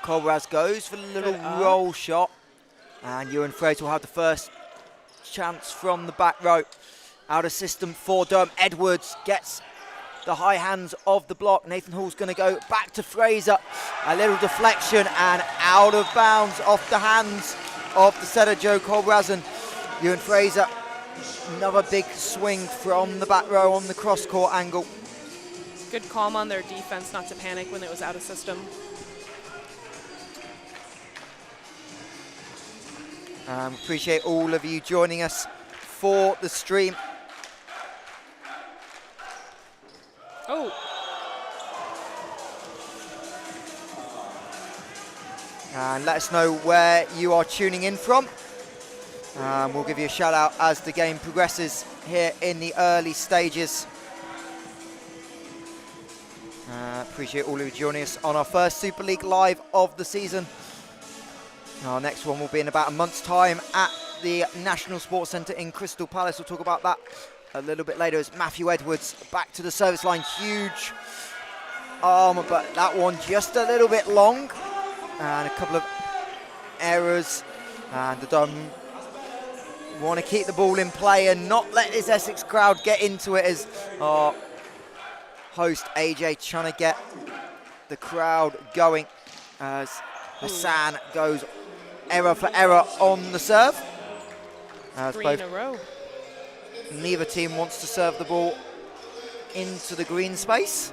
Cobras goes for the little roll shot. And Ewan Fraser will have the first chance from the back row. Out of system for Durham. Edwards gets the high hands of the block. Nathan Hall's going to go back to Fraser. A little deflection and out of bounds off the hands of the setter, Joe Colbraz. And Ewan Fraser, another big swing from the back row on the cross-court angle. Good calm on their defense not to panic when it was out of system. Appreciate all of you joining us for the stream. Oh. And let us know where you are tuning in from. We'll give you a shout out as the game progresses here in the early stages. Appreciate all of you joining us on our first Super League Live of the season. Our next one will be in about a month's time at the National Sports Centre in Crystal Palace. We'll talk about that a little bit later as Matthew Edwards back to the service line. Huge arm, but that one just a little bit long. And a couple of errors. And the Durham want to keep the ball in play and not let this Essex crowd get into it as our host AJ trying to get the crowd going as Hassan goes error for error on the serve. Three in a row. Neither team wants to serve the ball into the green space.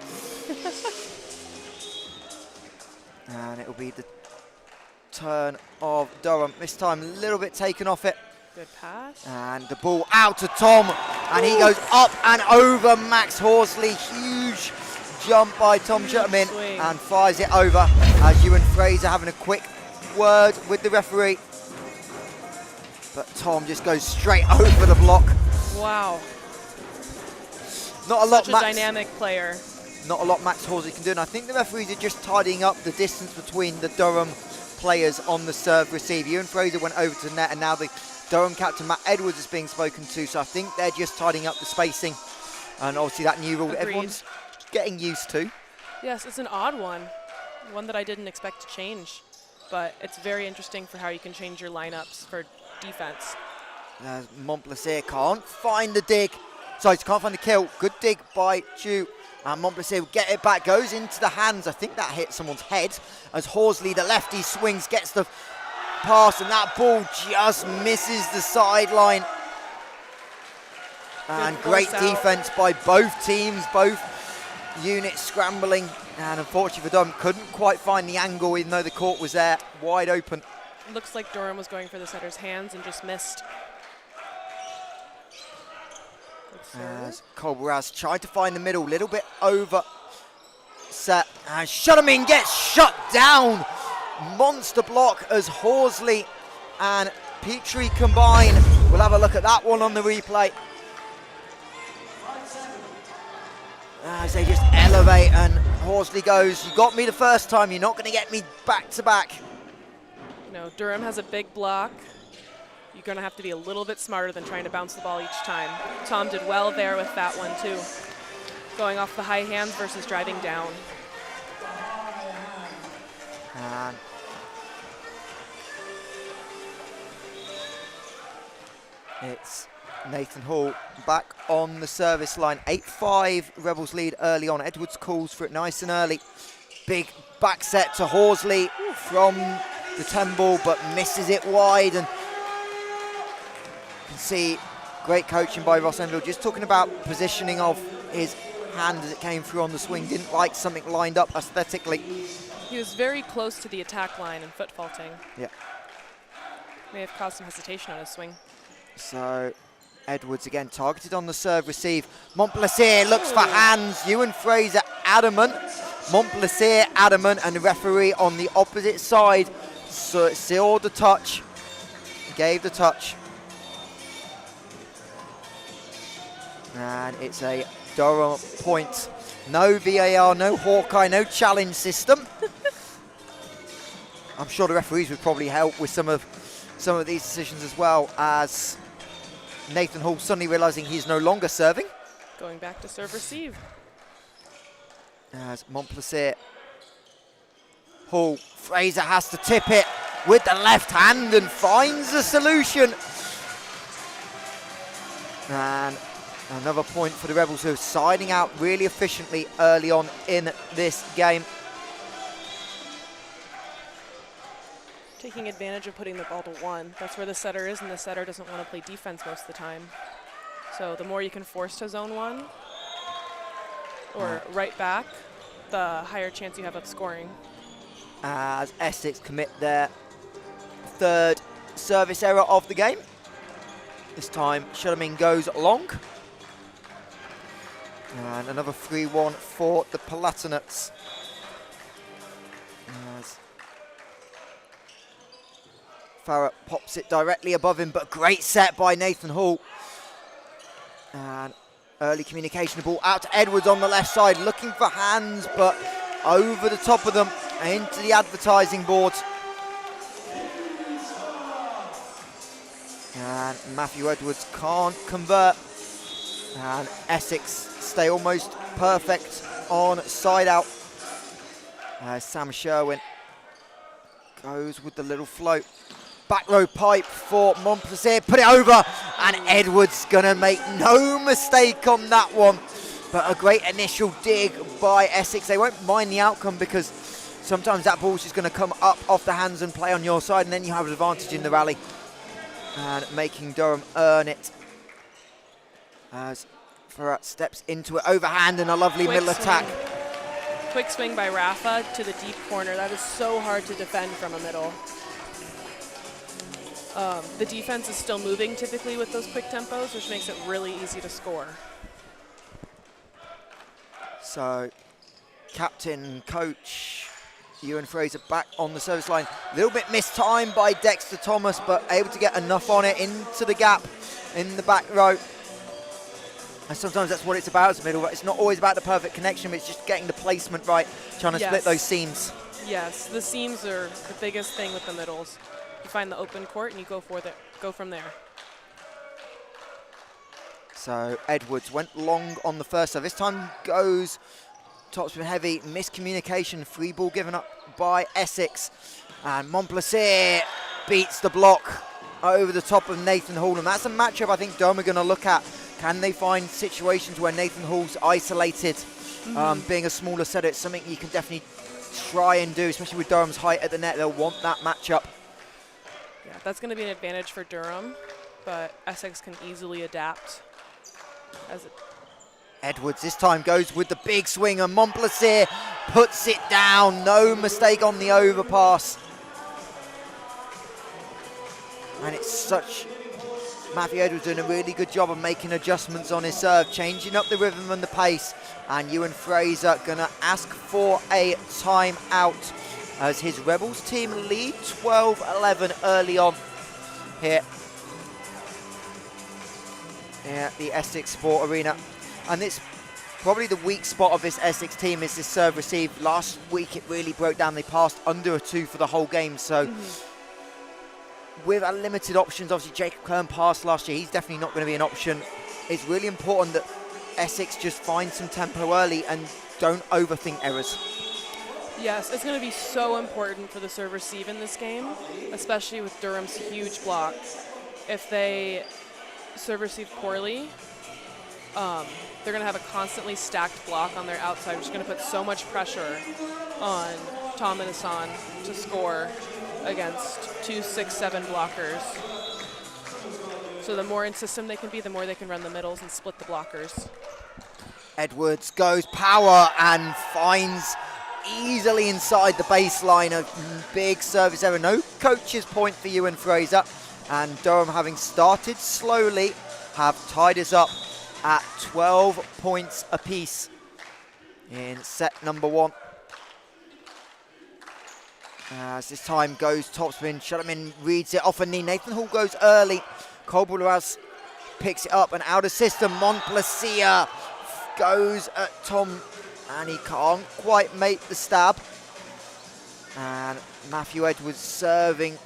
And it will be the turn of Durham. This time a little bit taken off it. Good pass. And the ball out to Tom. And he goes up and over Max Horsley. Huge jump by Tom Shetterman and fires it over as Ewan Fraser having a quick word with the referee. But Tom just goes straight over the block. Wow. Not a lot. Such a dynamic player. Not a lot Max Horsley can do, and I think the referees are just tidying up the distance between the Durham players on the serve receive. Ewan Fraser went over to the net, and now the Durham captain Matt Edwards is being spoken to, so I think they're just tidying up the spacing. And obviously that new rule that everyone's getting used to. Yes, it's an odd one that I didn't expect to change, but it's very interesting for how you can change your lineups for defense. Montplaisir can't find the dig. Sorry, can't find the kill. Good dig by Chu. And Montplaisir will get it back, goes into the hands. I think that hit someone's head as Horsley, the lefty, swings, gets the pass, and that ball just misses the sideline. And great defense by both teams, both units scrambling. And unfortunately for Durham, couldn't quite find the angle, even though the court was there, wide open. It looks like Durham was going for the setter's hands and just missed. As Colbraz tried to find the middle, little bit over set, and Shutterman gets shut down. Monster block as Horsley and Petrie combine. We'll have a look at that one on the replay. As they just elevate and Horsley goes, you got me the first time, you're not going to get me back to back. No, Durham has a big block. You're going to have to be a little bit smarter than trying to bounce the ball each time. Tom did well there with that one too. Going off the high hands versus driving down. And it's Nathan Hall back on the service line. 8-5 Rebels lead early on. Edwards calls for it nice and early. Big back set to Horsley from the 10 ball, but misses it wide. And you can see great coaching by Ross Enfield, just talking about positioning of his hand as it came through on the swing. Didn't like something lined up aesthetically. He was very close to the attack line and foot faulting. Yeah. May have caused some hesitation on his swing. So Edwards again targeted on the serve receive. Montplaisir looks for hands. Ewan Fraser adamant. Montplaisir adamant, and the referee on the opposite side sealed the touch. Gave the touch. And it's a Durham point. No VAR, no Hawkeye, no challenge system. I'm sure the referees would probably help with some of these decisions as well, as Nathan Hall suddenly realizing he's no longer serving. Going back to serve receive. As Montplaisir, Hall Fraser has to tip it with the left hand and finds a solution. And another point for the Rebels, who are siding out really efficiently early on in this game. Taking advantage of putting the ball to one. That's where the setter is, and the setter doesn't want to play defense most of the time. So the more you can force to zone one or right back, the higher chance you have of scoring. As Essex commit their third service error of the game. This time, Shudderman goes long. And another 3-1 for the Palatinates. As Farah pops it directly above him, but great set by Nathan Hall. And early communication, the ball out to Edwards on the left side, looking for hands, but over the top of them, into the advertising board. And Matthew Edwards can't convert. And Essex stay almost perfect on side out. Sam Sherwin goes with the little float. Back row pipe for Montplaisir, put it over, and Edwards gonna make no mistake on that one. But a great initial dig by Essex. They won't mind the outcome because sometimes that ball's just gonna come up off the hands and play on your side, and then you have an advantage in the rally. And making Durham earn it. As Farah steps into it overhand, and a lovely middle attack. Quick swing by Rafa to the deep corner. That is so hard to defend from a middle. The defense is still moving typically with those quick tempos, which makes it really easy to score. So, captain, coach, Ewan Fraser back on the service line. A little bit mistimed by Dexter Thomas, but able to get enough on it into the gap in the back row. And sometimes that's what it's about as a middle. It's not always about the perfect connection, but it's just getting the placement right, trying to split those seams. Yes, the seams are the biggest thing with the middles. You find the open court and you go from there. So Edwards went long on the first serve. This time goes topspin heavy, miscommunication, free ball given up by Essex. And Montplaisir beats the block over the top of Nathan Hall. And that's a matchup I think Durham are going to look at. Can they find situations where Nathan Hall's isolated? Being a smaller setter, it's something you can definitely try and do, especially with Durham's height at the net. They'll want that matchup. Yeah, that's going to be an advantage for Durham, but Essex can easily adapt. Edwards this time goes with the big swing, and Montplaisir puts it down. No mistake on the overpass. And it's such... Matthew Edwards doing a really good job of making adjustments on his serve, changing up the rhythm and the pace. And Ewan Fraser going to ask for a timeout as his Rebels team lead 12-11 early on here at the Essex Sport Arena. And it's probably the weak spot of this Essex team is this serve receive. Last week it really broke down. They passed under a 2 for the whole game. So with a limited options, obviously Jacob Kern passed last year. He's definitely not going to be an option. It's really important that Essex just find some tempo early and don't overthink errors. Yes, it's going to be so important for the serve receive in this game, especially with Durham's huge block. If they serve receive poorly, they're going to have a constantly stacked block on their outside, which is going to put so much pressure on Tom and Hassan to score against 2, 6, 7 blockers. So the more in system they can be, the more they can run the middles and split the blockers. Edwards goes power and finds easily inside the baseline. A big service error. No coach's point for Ewan Fraser. And Durham, having started slowly, have tied us up at 12 points apiece in set number 1. As this time goes topspin, Shutterman reads it off a knee. Nathan Hall goes early. Colbulaz picks it up and out of system. Montplaisir goes at Tom and he can't quite make the stab. And Matthew Edwards serving,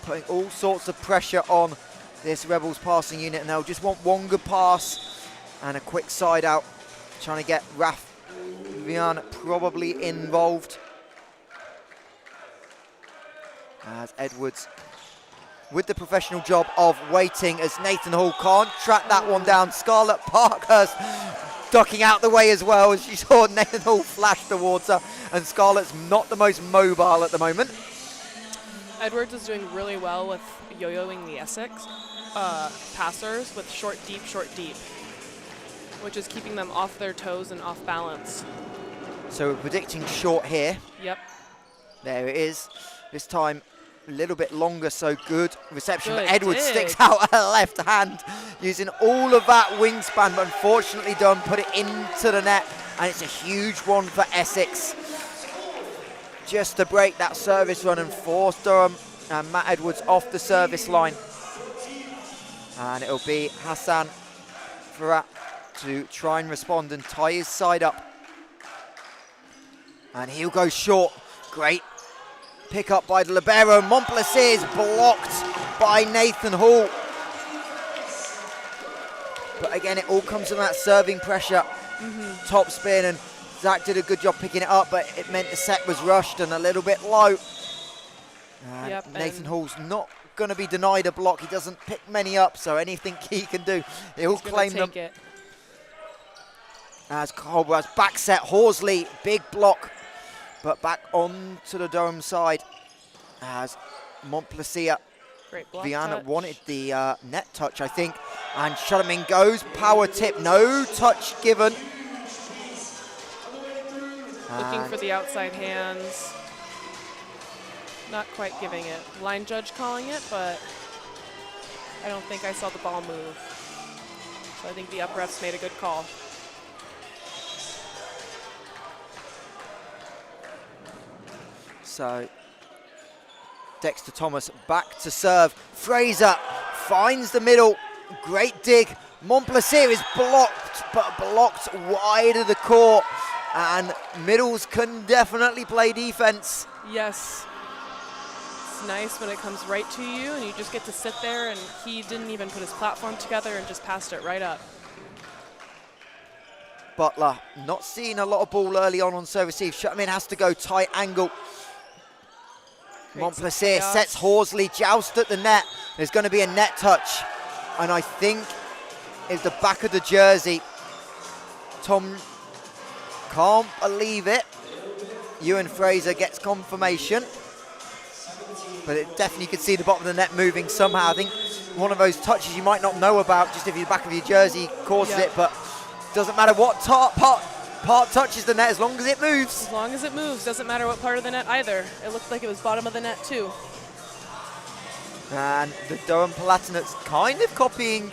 putting all sorts of pressure on this Rebels passing unit, and they'll just want one good pass and a quick side out, trying to get Raf Vian probably involved. As Edwards with the professional job of waiting, as Nathan Hall can't track that one down. Scarlett Parkhurst ducking out the way as well as she saw Nathan Hall flash towards her, and Scarlett's not the most mobile at the moment. Edwards is doing really well with yo-yoing the Essex passers with short, deep, which is keeping them off their toes and off balance. So we're predicting short here. Yep. There it is. This time a little bit longer, so good reception. Good But Edwards dig. sticks out her left hand using all of that wingspan, but unfortunately Durham put it into the net, and it's a huge one for Essex. Just to break that service run and force Durham and Matt Edwards off the service line. And it'll be Hassan Farhat to try and respond and tie his side up. And he'll go short. Great pick up by the libero. Montplaisir is blocked by Nathan Hall. But again, it all comes from that serving pressure. Top spin, and Zach did a good job picking it up, but it meant the set was rushed and a little bit low. And Nathan Hall's not going to be denied a block. He doesn't pick many up, so anything he can do, he'll claim them. It. As Cobras back set, Horsley, big block, but back on to the Durham side as Montplaisir. Great block Viana touch. wanted the net touch, I think, and Shutterman goes, power tip, no touch given. Looking for the outside hands. Not quite giving it. Line judge calling it, but I don't think I saw the ball move. So I think the up refs made a good call. So Dexter Thomas back to serve. Fraser finds the middle. Great dig. Montplaisir is blocked, but blocked wide of the court. And middles can definitely play defense. Yes. It's nice when it comes right to you and you just get to sit there, and he didn't even put his platform together and just passed it right up. Butler not seeing a lot of ball early on serve receive. Shutterman has to go tight angle. Montplaisir sets Horsley, joust at the net. There's going to be a net touch, and I think it's the back of the jersey. Tom can't believe it. Ewan Fraser gets confirmation, but it definitely could see the bottom of the net moving somehow. I think one of those touches you might not know about, just if the back of your jersey causes it, but doesn't matter what part touches the net as long as it moves. As long as it moves, doesn't matter what part of the net either. It looked like it was bottom of the net too. And the Durham Palatinates kind of copying,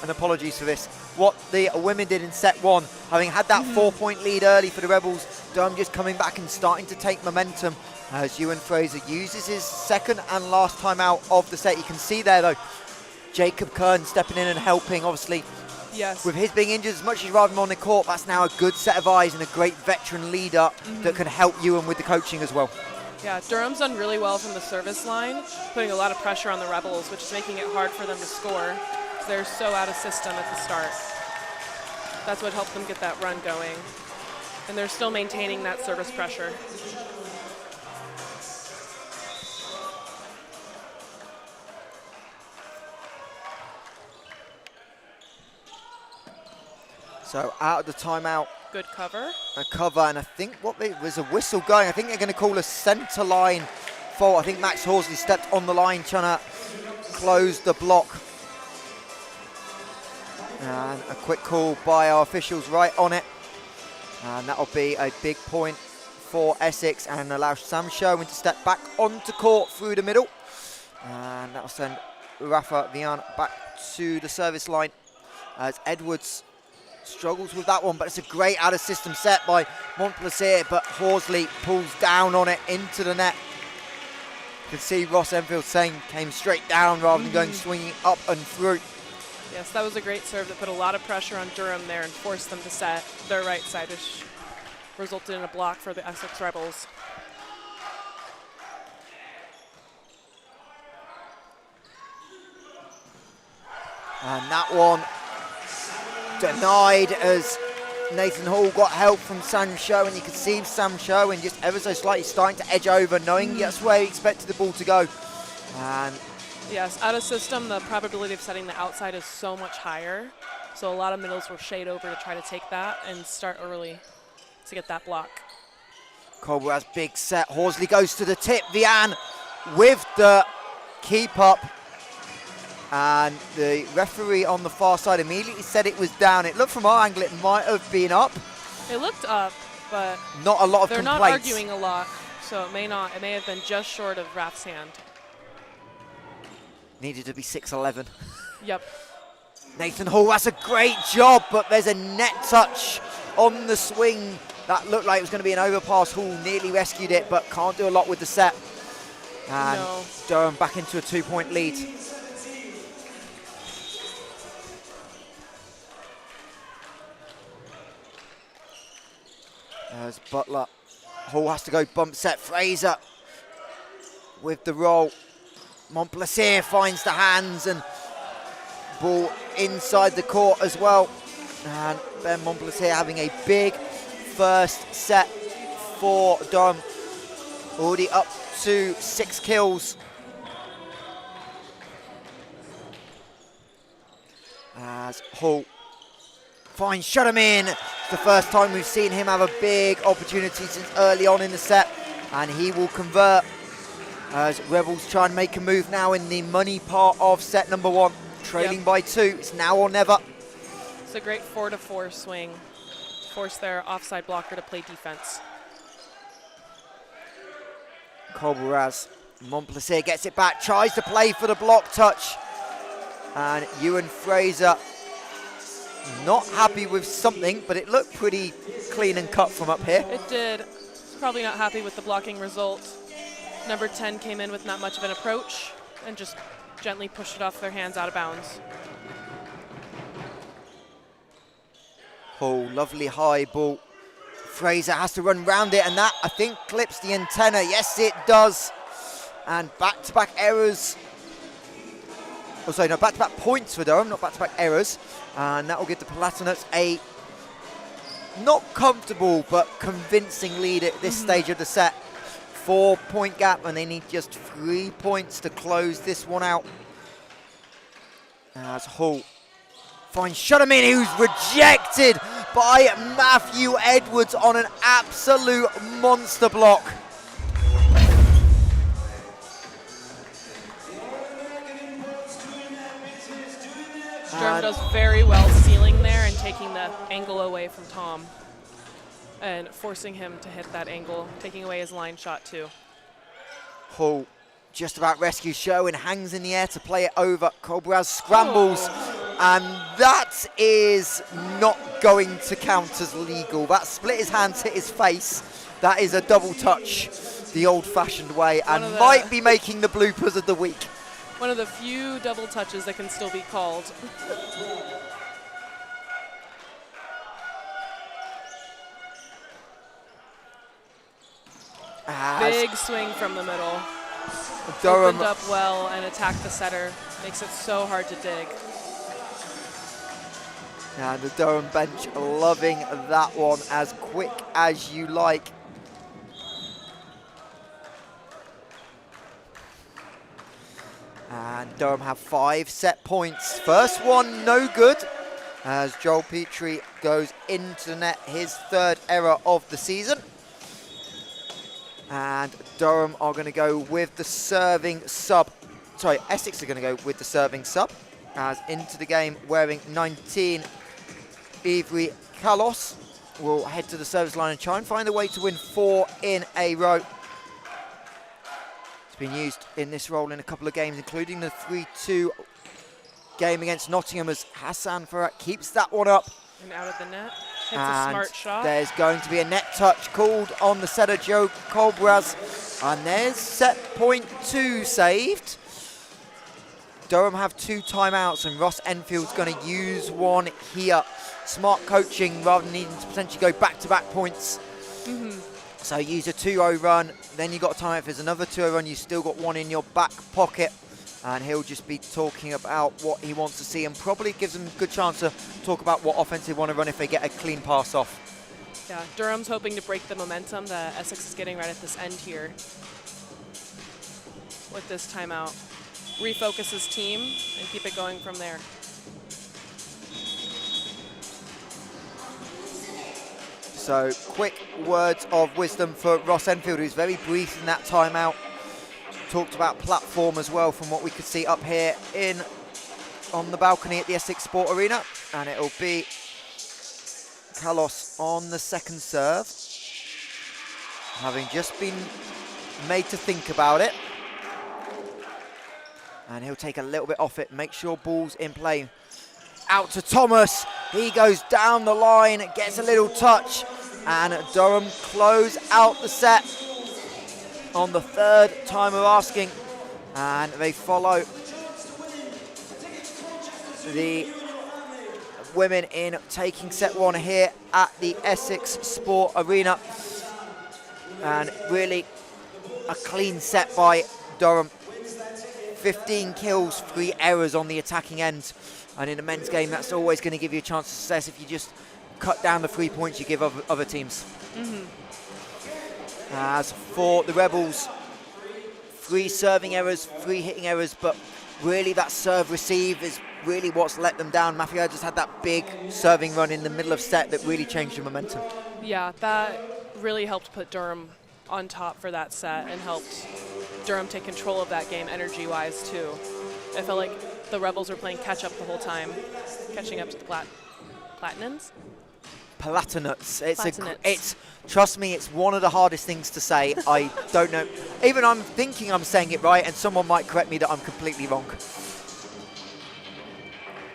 and apologies for this, what the women did in set one. Having had that 4-point lead early for the Rebels, Durham just coming back and starting to take momentum as Ewan Fraser uses his second and last time out of the set. You can see there though, Jacob Kern stepping in and helping, obviously. Yes. With his being injured, as much as you'd rather him on the court, that's now a good set of eyes and a great veteran leader that can help Ewan with the coaching as well. Yeah, Durham's done really well from the service line, putting a lot of pressure on the Rebels, which is making it hard for them to score because they're so out of system at the start. That's what helped them get that run going. And they're still maintaining that service pressure. So out of the timeout, Good cover. a cover, and I think there's a whistle going. I think they're going to call a centre line fault. I think Max Horsley stepped on the line trying to close the block. And a quick call by our officials right on it. And that'll be a big point for Essex and allow Sam Sherwin to step back onto court through the middle. And that'll send Rafa Vian back to the service line as Edwards struggles with that one, but it's a great out-of-system set by Montplaisir, but Horsley pulls down on it into the net. You can see Ross Enfield saying came straight down rather than going swinging up and through. Yes, that was a great serve that put a lot of pressure on Durham there and forced them to set their right side, which resulted in a block for the Essex Rebels. And that one denied as Nathan Hall got help from Sam Sherwin. You could see Sam Sherwin just ever so slightly starting to edge over, knowing that's where he expected the ball to go. And yes, out of system, the probability of setting the outside is so much higher. So a lot of middles will shade over to try to take that and start early to get that block. Cobra has big set. Horsley goes to the tip. Vian with the keep up. And the referee on the far side immediately said it was down. It looked from our angle it might have been up. It looked up, but not a lot of they're complaints. not arguing a lot, so it may not. It may have been just short of Rath's hand. Needed to be 6'11". Yep. Nathan Hall, that's a great job, but there's a net touch on the swing. That looked like it was going to be an overpass. Hall nearly rescued it, but can't do a lot with the set. And no. Durham back into a 2-point lead. There's Butler. Hall has to go bump set. Fraser with the roll. Montplaisir finds the hands and ball inside the court as well. And Ben Montplaisir having a big first set for Durham. Already up to 6 kills. As Hall finds shut him in. It's the first time we've seen him have a big opportunity since early on in the set, and he will convert as Rebels try and make a move now in the money part of set number 1. Trailing by 2. It's now or never. It's a great 4-4 swing. Force their offside blocker to play defense. Colberaz. Montplaisir gets it back, tries to play for the block touch. And Ewan Fraser not happy with something, but it looked pretty clean and cut from up here. It did. Probably not happy with the blocking result. Number 10 came in with not much of an approach and just gently pushed it off their hands out of bounds. Oh, lovely high ball. Fraser has to run round it, and that, I think, clips the antenna. Yes, it does. And back-to-back errors. Oh, sorry, no, back-to-back points for Durham, not back-to-back errors. And that will give the Palatinates a not comfortable, but convincing lead at this stage of the set. 4-point gap, and they need just 3 points to close this one out. As Hall finds Shutterman, who's rejected by Matthew Edwards on an absolute monster block. Durham does very well sealing there and taking the angle away from Tom and forcing him to hit that angle, taking away his line shot too. Hall just about rescues Sherwin, hangs in the air to play it over. Colbraz scrambles, and that is not going to count as legal. That split his hands, hit his face. That is a double touch the old-fashioned way, and might be making the bloopers of the week. One of the few double touches that can still be called. Big swing from the middle. Durham opened up well and attacked the setter. Makes it so hard to dig. And the Durham bench loving that one, as quick as you like. And Durham have 5 set points. First one, no good, as Joel Petrie goes into the net, his 3rd error of the season. And Durham are going to go with the serving sub. Sorry, Essex are going to go with the serving sub, as into the game wearing 19, Ivry Kalos will head to the service line and try and find a way to win 4 in a row. It's been used in this role in a couple of games, including the 3-2 game against Nottingham, as Hassan Farhat keeps that one up. And out of the net. It's a smart shot. There's going to be a net touch called on the setter, Joe Colbraz. And there's set point 2 saved. Durham have 2 timeouts, and Ross Enfield's going to use one here. Smart coaching rather than needing to potentially go back-to-back points. So use a 2-0 run, then you got a timeout. If there's another 2-0 run, you've still got one in your back pocket. and he'll just be talking about what he wants to see and probably gives them a good chance to talk about what offense they want to run if they get a clean pass off. Yeah, Durham's hoping to break the momentum that Essex is getting right at this end here with this timeout. Refocus his team and keep it going from there. So quick words of wisdom for Ross Enfield, who's very brief in that timeout. Talked about platform as well from what we could see up here on the balcony at the Essex Sport Arena. And it'll be Kalos on the second serve, having just been made to think about it. And he'll take a little bit off it, make sure ball's in play. Out to Thomas, he goes down the line, gets a little touch, and Durham close out the set on the third time of asking, and they follow the women in taking set one here at the Essex Sport Arena, and really a clean set by Durham. 15 kills, 3 errors on the attacking end. And in a men's game, that's always going to give you a chance of success if you just cut down the 3 points you give other teams. As for the Rebels, 3 serving errors, 3 hitting errors, but really that serve receive is really what's let them down. Mafia just had that big serving run in the middle of set that really changed the momentum. Yeah, that really helped put Durham on top for that set and helped Durham take control of that game energy-wise too. I felt like the Rebels were playing catch-up the whole time, catching up to the Palatinates. Palatinates. Trust me, it's one of the hardest things to say. I don't know. Even I'm thinking I'm saying it right, and someone might correct me that I'm completely wrong.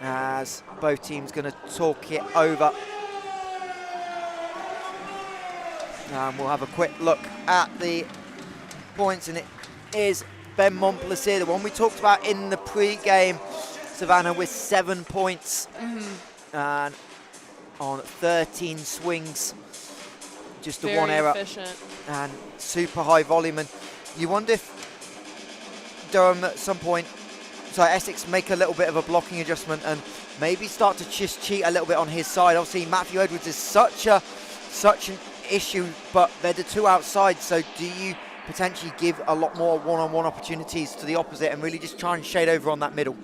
As both teams going to talk it over. And we'll have a quick look at the points, and it is Ben Montplaisir, the one we talked about in the pre-game, Savannah, with 7 points and on 13 swings, just the one error, efficient. And super high volume. And you wonder if Durham at some point, Essex make a little bit of a blocking adjustment and maybe start to just cheat a little bit on his side. Obviously, Matthew Edwards is such an issue, but they're the 2 outside. So do you potentially give a lot more one-on-one opportunities to the opposite and really just try and shade over on that middle?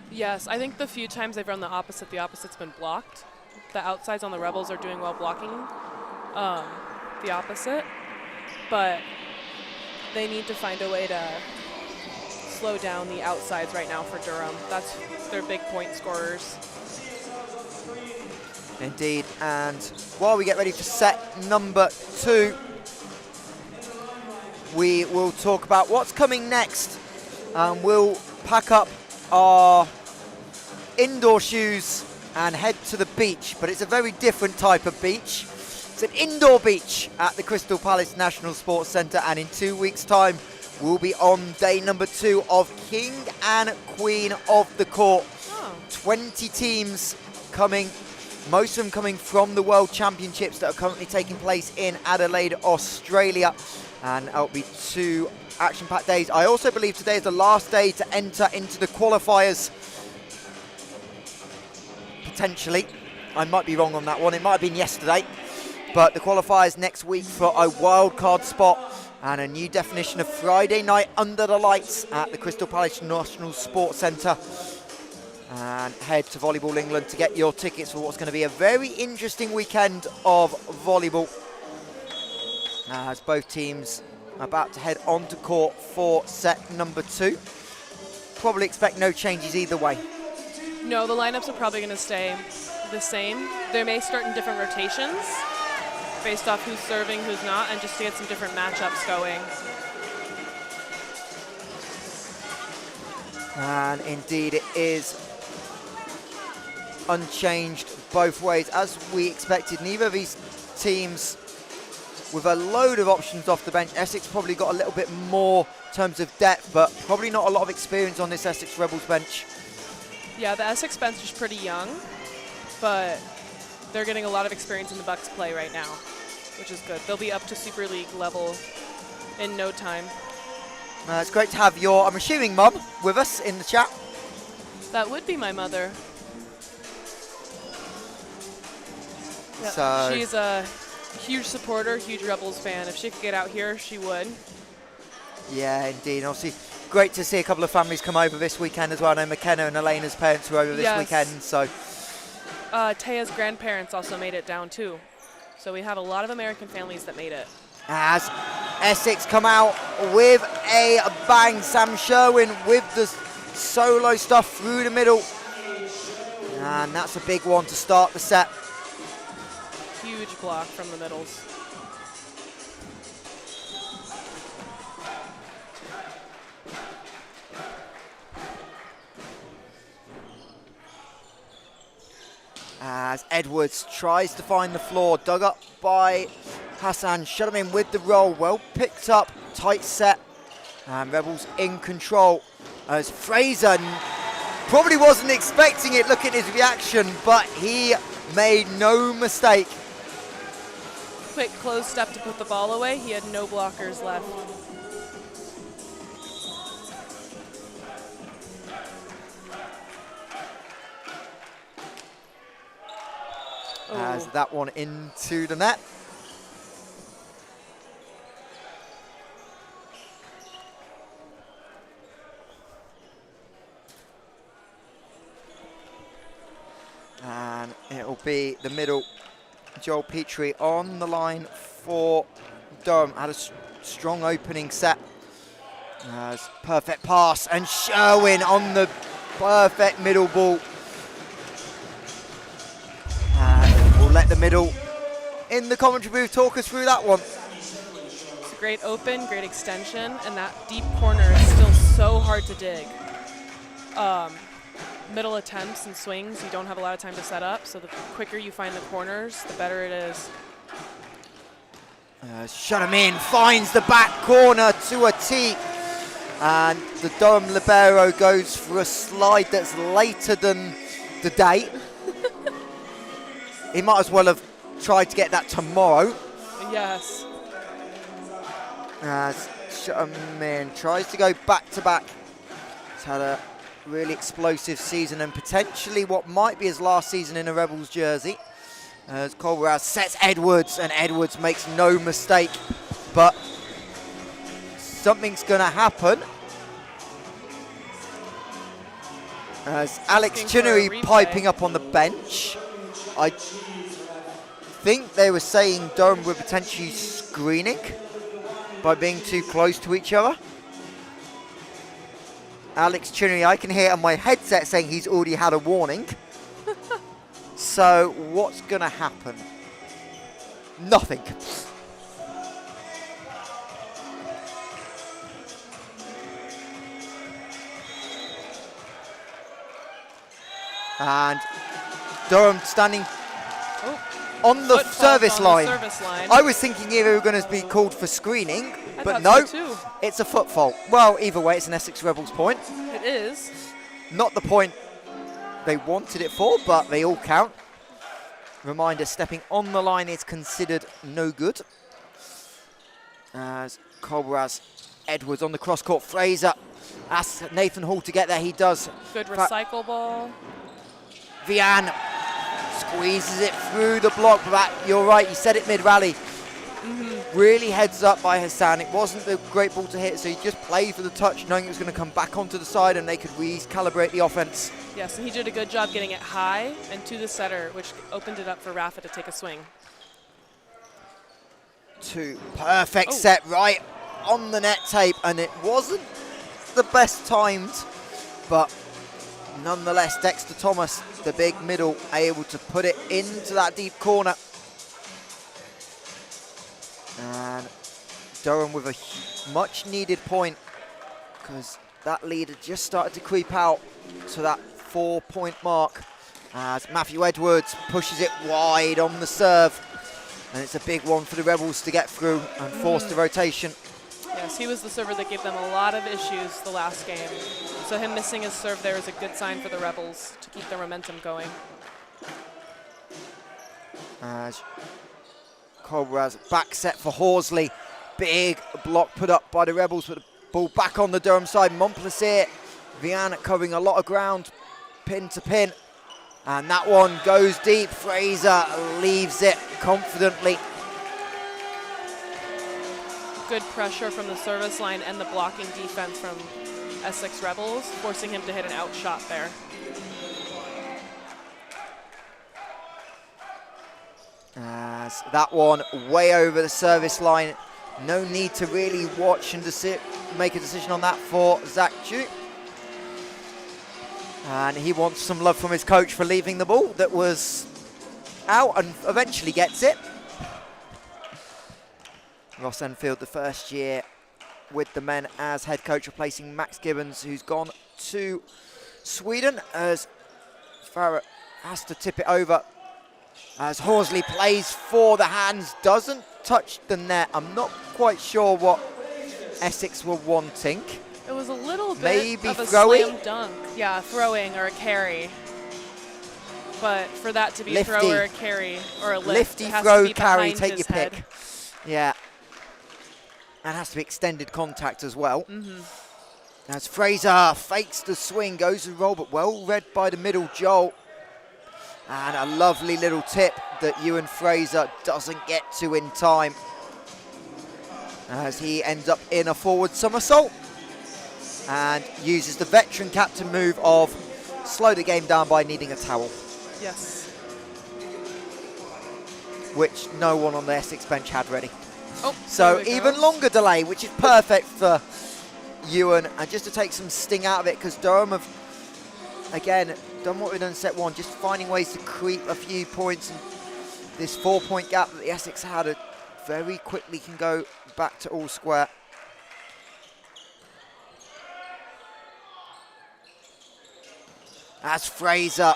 Yes, I think the few times they've run the opposite's been blocked. The outsides on the Rebels are doing well blocking the opposite, but they need to find a way to slow down the outsides right now for Durham. That's their big point scorers. Indeed, and while we get ready for set number 2, we will talk about what's coming next. We'll pack up our indoor shoes and head to the beach, but it's a very different type of beach. It's an indoor beach at the Crystal Palace National Sports Centre, and in 2 weeks' time, we'll be on day number 2 of King and Queen of the Court. 20 teams coming, most of them coming from the World Championships that are currently taking place in Adelaide, Australia. And it'll be 2 action-packed days. I also believe today is the last day to enter into the qualifiers. Potentially. I might be wrong on that one. It might have been yesterday. But the qualifiers next week for a wildcard spot and a new definition of Friday night under the lights at the Crystal Palace National Sports Centre. And head to Volleyball England to get your tickets for what's going to be a very interesting weekend of volleyball. As both teams are about to head onto court for set number 2. Probably expect no changes either way. No, the lineups are probably going to stay the same. They may start in different rotations based off who's serving, who's not, and just to get some different matchups going. And indeed it is unchanged both ways. As we expected, neither of these teams with a load of options off the bench. Essex probably got a little bit more in terms of depth, but probably not a lot of experience on this Essex Rebels bench. Yeah, the Essex bench is pretty young, but they're getting a lot of experience in the Bucks play right now, which is good. They'll be up to Super League level in no time. It's great to have your, I'm assuming, mum with us in the chat. That would be my mother. Yeah, So she's a huge supporter, huge Rebels fan. If she could get out here, she would. yeah, indeed. Obviously, great to see a couple of families come over this weekend as well. I know McKenna and Elena's parents were over this weekend, so. Taya's grandparents also made it down too. So we have a lot of American families that made it. As Essex come out with a bang, Sam Sherwin with the solo stuff through the middle. And that's a big one to start the set. Huge block from the middles. As Edwards tries to find the floor, dug up by Hassan, shut him in with the roll, well picked up, tight set, and Rebels in control as Fraser probably wasn't expecting it, look at his reaction, but he made no mistake. Quick close step to put the ball away, he had no blockers left. As that one into the net. And it'll be the middle, Joel Petrie on the line for Durham. Had a strong opening set. Perfect pass, and Sherwin on the perfect middle ball. We'll let the middle in the commentary booth talk us through that one. It's a great open, great extension, and that deep corner is still so hard to dig. Middle attempts and swings, you don't have a lot of time to set up, so the quicker you find the corners, the better it is. Shut him in, finds the back corner to a tee. And the Durham libero goes for a slide that's later than the date. He might as well have tried to get that tomorrow. Yes. As shut him in, tries to go back to back. He's had a really explosive season and potentially what might be his last season in a Rebels jersey. As Colbert sets Edwards, and Edwards makes no mistake, but something's going to happen. As Alex Chinnery piping up on the bench. I think they were saying Durham were potentially screening by being too close to each other. Alex Chinnery, I can hear on my headset saying he's already had a warning. So what's going to happen? Nothing. And Durham standing on the service line. I was thinking they were going to be called for screening, but no, so it's a foot fault. Well, either way, it's an Essex Rebels point. It is. Not the point they wanted it for, but they all count. Reminder, stepping on the line is considered no good. As Colbert Edwards on the cross-court. Fraser asks Nathan Hall to get there. He does. Good recycle ball. Vian squeezes it through the block. But you're right, you said it mid-rally. Really heads up by Hassan. It wasn't a great ball to hit, so he just played for the touch, knowing it was going to come back onto the side and they could recalibrate the offense. Yes, and he did a good job getting it high and to the setter, which opened it up for Rafa to take a swing. Perfect set right on the net tape, and it wasn't the best timed, but nonetheless, Dexter Thomas, the big middle, able to put it into that deep corner. And Durham with a much needed point, because that lead had just started to creep out to that 4-point mark, as Matthew Edwards pushes it wide on the serve. And it's a big one for the Rebels to get through and force the rotation. Yes, he was the server that gave them a lot of issues the last game. So him missing his serve there is a good sign for the Rebels to keep their momentum going. As Colbert back set for Horsley. Big block put up by the Rebels, but the Ball back on the Durham side. Montplaisir, Vian covering a lot of ground, pin to pin. And that one goes deep. Fraser leaves it confidently. Good pressure from the service line and the blocking defense from Essex Rebels, forcing him to hit an out shot there. As that one way over the service line. No need to really watch and make a decision on that for Zach Chu. And he wants some love from his coach for leaving the ball that was out and eventually gets it. Ross Enfield, the first year with the men as head coach, replacing Max Gibbons, who's gone to Sweden, as Farah has to tip it over. As Horsley plays for the hands, doesn't touch the net. I'm not quite sure what Essex were wanting. It was a little bit maybe of a throwing? slam dunk. Yeah, throwing or a carry. But for that to be Lifty. throw or a carry or a lift, Lifty it has throw, to be carry, behind take his your head. pick. Yeah. And has to be extended contact as well. As Fraser fakes the swing, goes to roll, but well read by the middle Joel. And a lovely little tip that Ewan Fraser doesn't get to in time, as he ends up in a forward somersault and uses the veteran captain move of slow the game down by needing a towel. Yes. Which no one on the Essex bench had ready. Oh, So there we even go. longer delay, which is perfect for Ewan, and just to take some sting out of it, because Durham have, again, done what we've done in set one, just finding ways to creep a few points, and this 4-point gap that the Essex had very quickly can go back to all square. As Fraser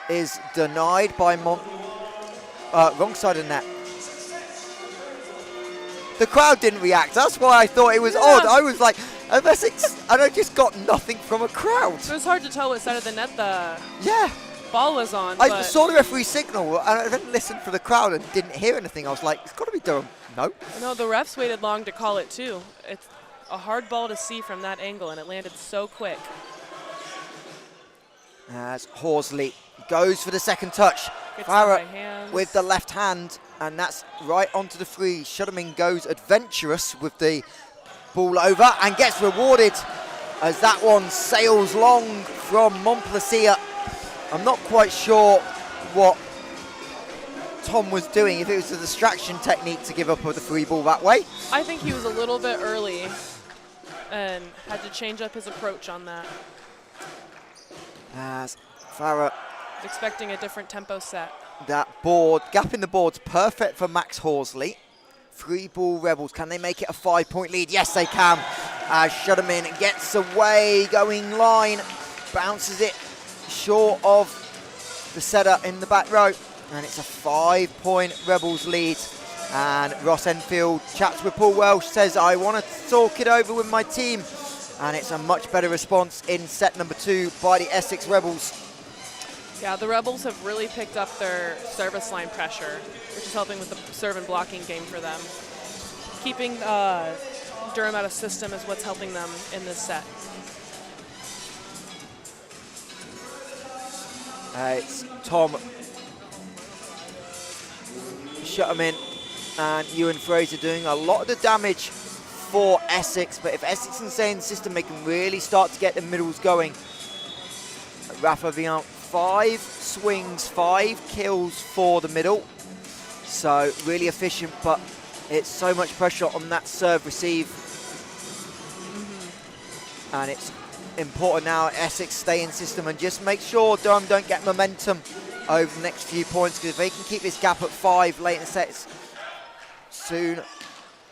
is denied by wrong side of the net. The crowd didn't react. That's why I thought it was odd. I was like, Essex, and I just got nothing from a crowd. It was hard to tell what side of the net the Yeah. ball was on. I but saw the referee signal, and I then listened for the crowd and didn't hear anything. I was like, it's got to be Durham. No. no, the refs waited long to call it too. It's a hard ball to see from that angle, and it landed so quick. As Horsley goes for the second touch. Gets down by Farah hands. with the left hand, and that's right onto the free. Shudderman goes adventurous with the ball over and gets rewarded as that one sails long from Montplaisir. I'm not quite sure what Tom was doing, if it was a distraction technique to give up the free ball that way. I think he was a little bit early and had to change up his approach on that. As Farah, Expecting a different tempo set. that board, gap in the board's perfect for Max Horsley. Free ball Rebels, can they make it a 5-point lead? Yes, they can. As Shudderman gets away, going line, bounces it short of the setter in the back row. And it's a 5-point Rebels lead. And Ross Enfield chats with Paul Welsh, says, I want to talk it over with my team. And it's a much better response in set number 2 by the Essex Rebels. Yeah, the Rebels have really picked up their service line pressure, which is helping with the serve and blocking game for them. Keeping Durham out of system is what's helping them in this set. It's Tom Shutterman and Ewan Fraser doing a lot of the damage for Essex, but if Essex can stay in the system, they can really start to get the middles going. Rafa Vian, 5 swings, 5 kills for the middle. So really efficient, but it's so much pressure on that serve receive. And it's important now Essex stay in system and just make sure Durham don't get momentum over the next few points, because if they can keep this gap at 5 late in the sets, soon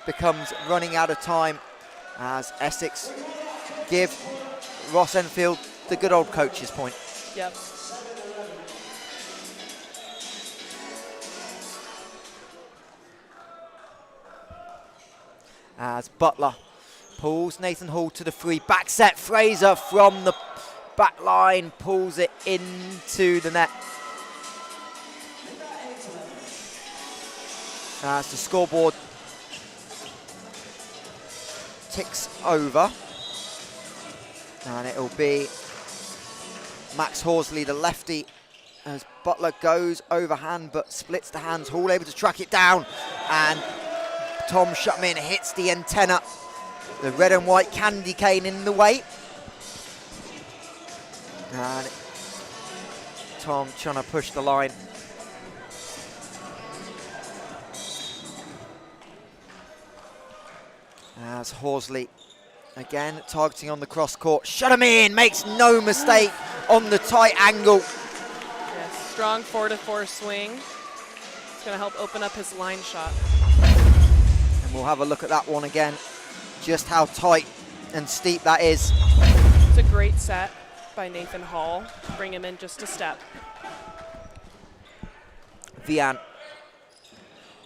becomes running out of time as Essex give Ross Enfield the good old coach's point. Yep. As Butler pulls Nathan Hall to the free, back set, Fraser from the back line pulls it into the net. As the scoreboard ticks over. And it'll be Max Horsley, the lefty, as Butler goes overhand but splits the hands. Hall able to track it down, and Tom Shutman hits the antenna. The red and white candy cane in the way. And Tom trying to push the line. As Horsley again targeting on the cross court. Shutman makes no mistake on the tight angle. Yes, strong 4-4 swing. It's going to help open up his line shot. And we'll have a look at that one again. Just how tight and steep that is. It's a great set by Nathan Hall. Bring him in just a step. Vian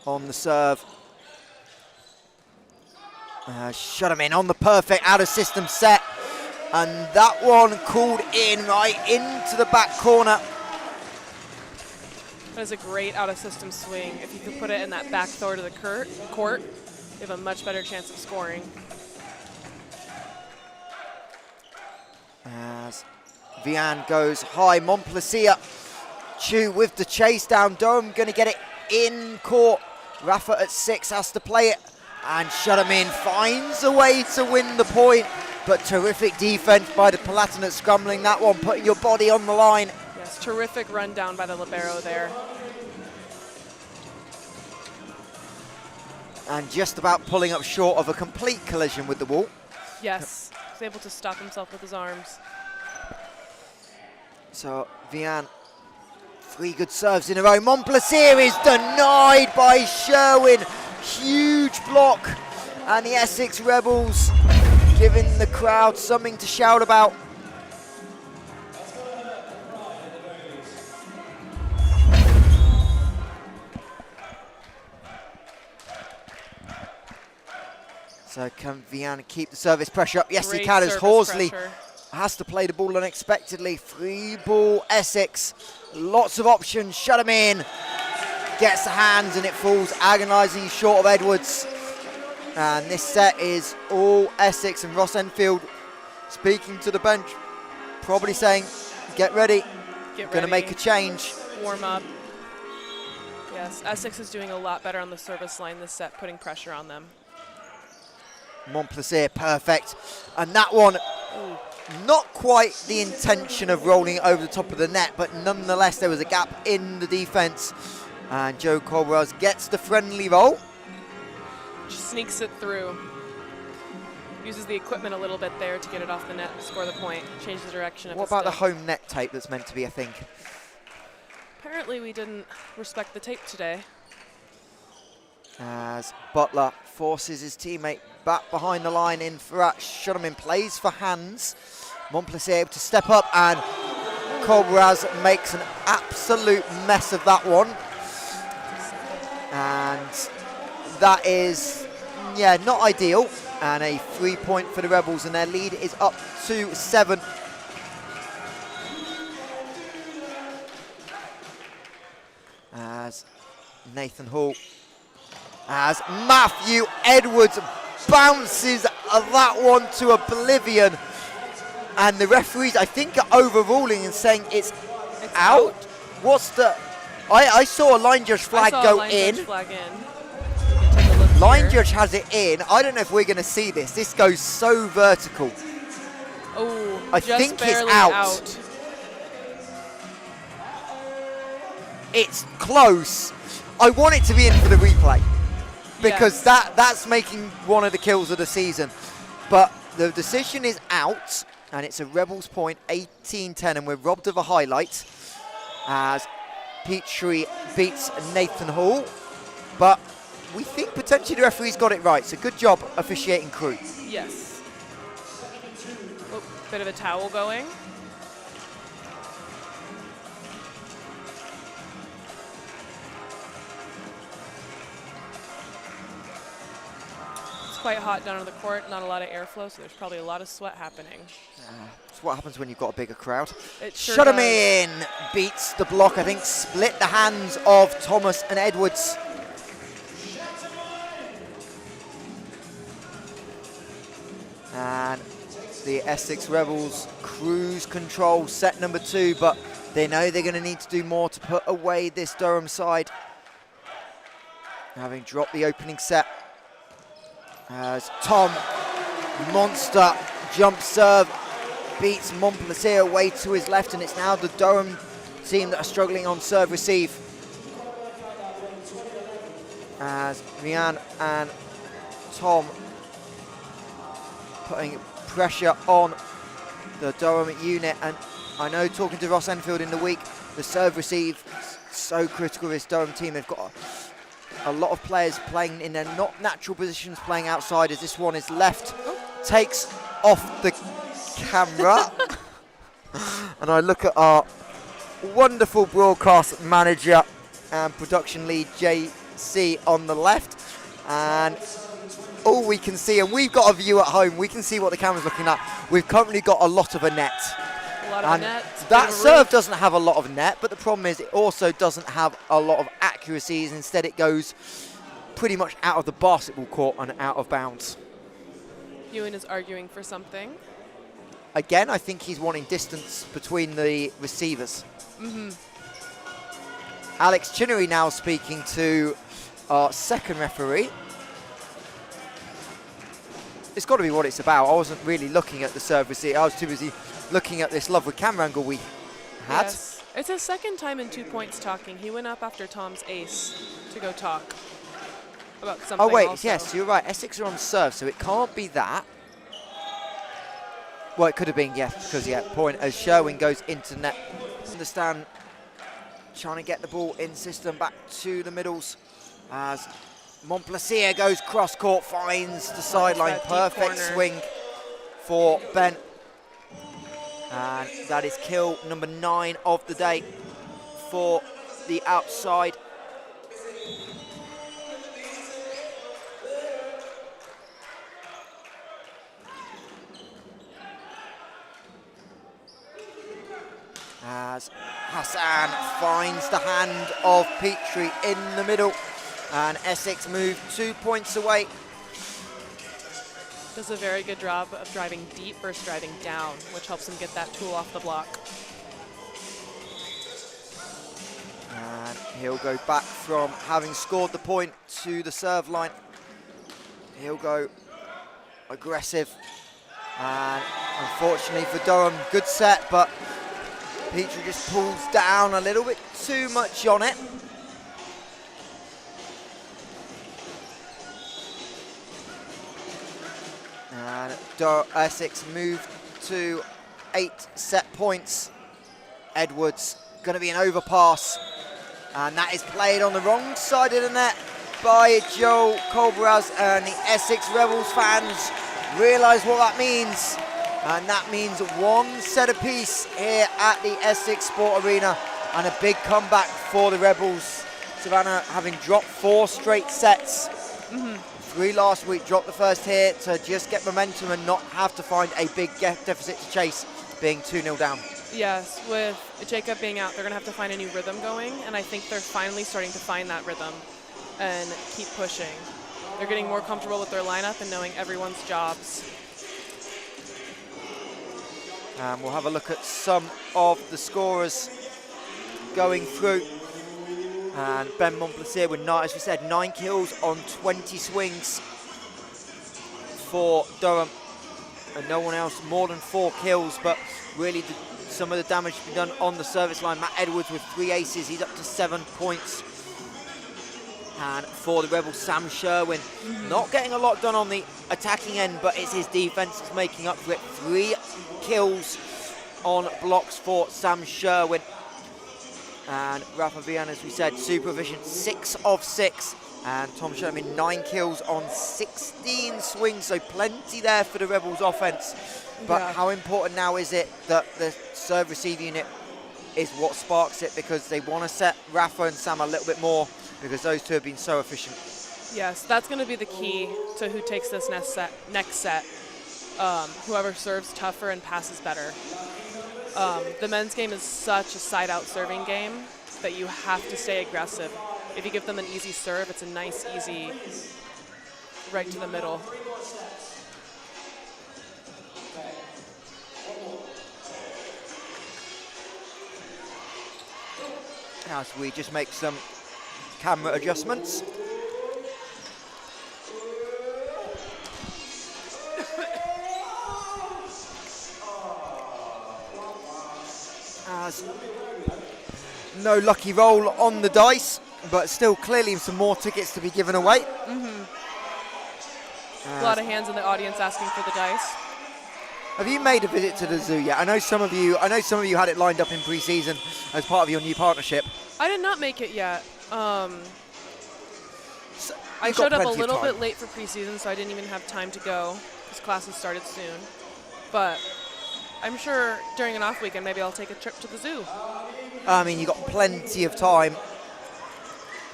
on the serve. Shutman on the perfect out-of-system set. And that one called in right into the back corner. That is a great out-of-system swing. If you could put it in that back third of the court, you have a much better chance of scoring. As Vian goes high, Montplaisir. Chu with the chase down. Durham going to get it in court. Rafa at 6 has to play it. And Shutman finds a way to win the point. But terrific defense by the Palatinates, scrambling that one, putting your body on the line. Yes, terrific run down by the libero there. And just about pulling up short of a complete collision with the wall. Yes, he's able to stop himself with his arms. So Vian, 3 good serves in a row. Montplaisir is denied by Sherwin. Huge block. And the Essex Rebels giving the crowd something to shout about. So can Vian keep the service pressure up? Yes, Great he can, as service Horsley pressure. has to play the ball unexpectedly. 3 ball Essex. Lots of options. Shutman gets the hands and it falls agonisingly short of Edwards. And this set is all Essex, and Ross Enfield speaking to the bench, probably saying, get ready, going to make a change. Warm up. Yes, Essex is doing a lot better on the service line this set, putting pressure on them. Montplaisir, perfect. And that one, not quite the intention of rolling it over the top of the net, but nonetheless there was a gap in the defence. And Joe Colbrells gets the friendly roll. Just sneaks it through. Uses the equipment a little bit there to get it off the net, score the point, change the direction of What the about the stick. home net tape that's meant to be, I think? Apparently we didn't respect the tape today. As Butler forces his teammate back behind the line in Farrat. Shutman plays for hands. Montplaisir able to step up, and Colbrells makes an absolute mess of that one. And that is, yeah, not ideal. And a 3-point for the Rebels, and their lead is up to 7. As Nathan Hall, as Matthew Edwards bounces that one to oblivion. And the referees, I think, are overruling and saying it's out. What's the... I saw a line judge flag go in. Line judge has it in. I don't know if we're going to see this. This goes so vertical. Oh, I think it's out. It's close. I want it to be in for the replay, because that's making one of the kills of the season. But the decision is out, and it's a Rebels point, 18-10, and we're robbed of a highlight as Petrie beats Nathan Hall. But we think potentially the referee's got it right, so good job officiating crew. Yes. Oh, bit of a towel going. It's quite hot down on the court, not a lot of airflow, so there's probably a lot of sweat happening. That's what happens when you've got a bigger crowd. It sure Shutman beats the block, I think, split the hands of Thomas and Edwards. And the Essex Rebels cruise control set number 2, but they know they're going to need to do more to put away this Durham side. Having dropped the opening set, as Tom, monster jump serve, beats Montplaisir away to his left, and it's now the Durham team that are struggling on serve receive. As Rian and Tom putting pressure on the Durham unit, and I know talking to Ross Enfield in the week, the serve receive is so critical of this Durham team. They've got a lot of players playing in their not natural positions, playing outside, as this one is left, takes off the camera. And I look at our wonderful broadcast manager and production lead JC on the left, and all we can see, and we've got a view at home, we can see what the camera's looking at. We've currently got a lot of a net. A lot of a net. That serve doesn't have a lot of net, but the problem is it also doesn't have a lot of accuracies. Instead, it goes pretty much out of the basketball court and out of bounds. Ewan is arguing for something. Again, I think he's wanting distance between the receivers. Alex Chinnery now speaking to our second referee. It's got to be what it's about. I wasn't really looking at the serve receive. I was too busy looking at this lovely camera angle we had. Yes. It's his second time in 2 points talking. He went up after Tom's ace to go talk about something. Oh wait, also. yes, you're right. Essex are on serve, so it can't be that. Well, it could have been, yes, because, yeah, point as Sherwin goes into net. Understand, trying to get the ball in system back to the middles as Montplaisir goes cross-court, finds the sideline. Perfect swing for Ben. And that is kill number 9 of the day for the outside. As Hassan finds the hand of Petrie in the middle, and Essex move 2 points away. Does a very good job of driving deep versus driving down, which helps him get that tool off the block. And he'll go back from having scored the point to the serve line. He'll go aggressive. And unfortunately for Durham, good set, but Petrie just pulls down a little bit too much on it. And Essex moved to 8 set points. Edwards going to be an overpass, and that is played on the wrong side of the net by Joe Colbraz, and the Essex Rebels fans realise what that means, and that means 1 set apiece here at the Essex Sport Arena, and a big comeback for the Rebels. Savannah having dropped 4 straight sets. 3 last week, dropped the first here to just get momentum and not have to find a big deficit to chase, being 2-0 down. Yes, with Jacob being out, they're going to have to find a new rhythm going, and I think they're finally starting to find that rhythm and keep pushing. They're getting more comfortable with their lineup and knowing everyone's jobs. We'll have a look at some of the scorers going through. And Ben Montplaisir with, as we said, 9 kills on 20 swings for Durham. And no one else more than 4 kills, but really some of the damage to be done on the service line. Matt Edwards with 3 aces, he's up to 7 points. And for the Rebels, Sam Sherwin, not getting a lot done on the attacking end, but it's his defense that's making up for it. 3 kills on blocks for Sam Sherwin. And Rafa Vian, as we said, super efficient, 6 of 6. And Tom Sherman, 9 kills on 16 swings, so plenty there for the Rebels offense. But how important now is it that the serve receive unit is what sparks it, because they want to set Rafa and Sam a little bit more, because those two have been so efficient. Yes, that's going to be the key to who takes this next set. Whoever serves tougher and passes better. The men's game is such a side-out serving game that you have to stay aggressive. If you give them an easy serve, it's a nice, easy right to the middle. as we just make some camera adjustments. As no lucky roll on the dice, but still clearly some more tickets to be given away. A lot of hands in the audience asking for the dice. Have you made a visit to the zoo yet? I know some of you had it lined up in pre-season as part of your new partnership. I did not make it yet. I You've got showed up a plenty of little time. bit late for preseason, so I didn't even have time to go because classes started soon. But I'm sure during an off weekend, maybe I'll take a trip to the zoo. I mean, you've got plenty of time.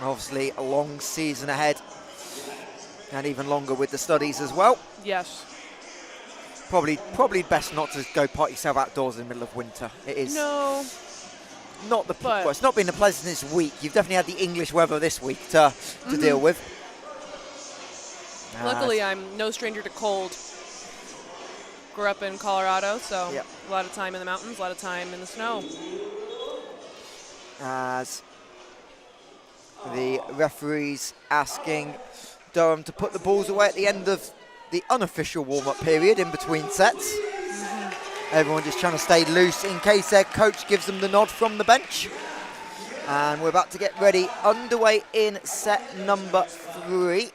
Obviously, a long season ahead, and even longer with the studies as well. Yes. Probably best not to go park yourself outdoors in the middle of winter. It is No. not the well, it's not been the pleasantest week. You've definitely had the English weather this week to deal with. Luckily, I'm no stranger to cold. Grew up in Colorado, so Yep. a lot of time in the mountains, a lot of time in the snow. As the referees asking Durham to put the balls away at the end of the unofficial warm-up period in between sets. Everyone just trying to stay loose in case their coach gives them the nod from the bench. And we're about to get ready, underway in set number 3.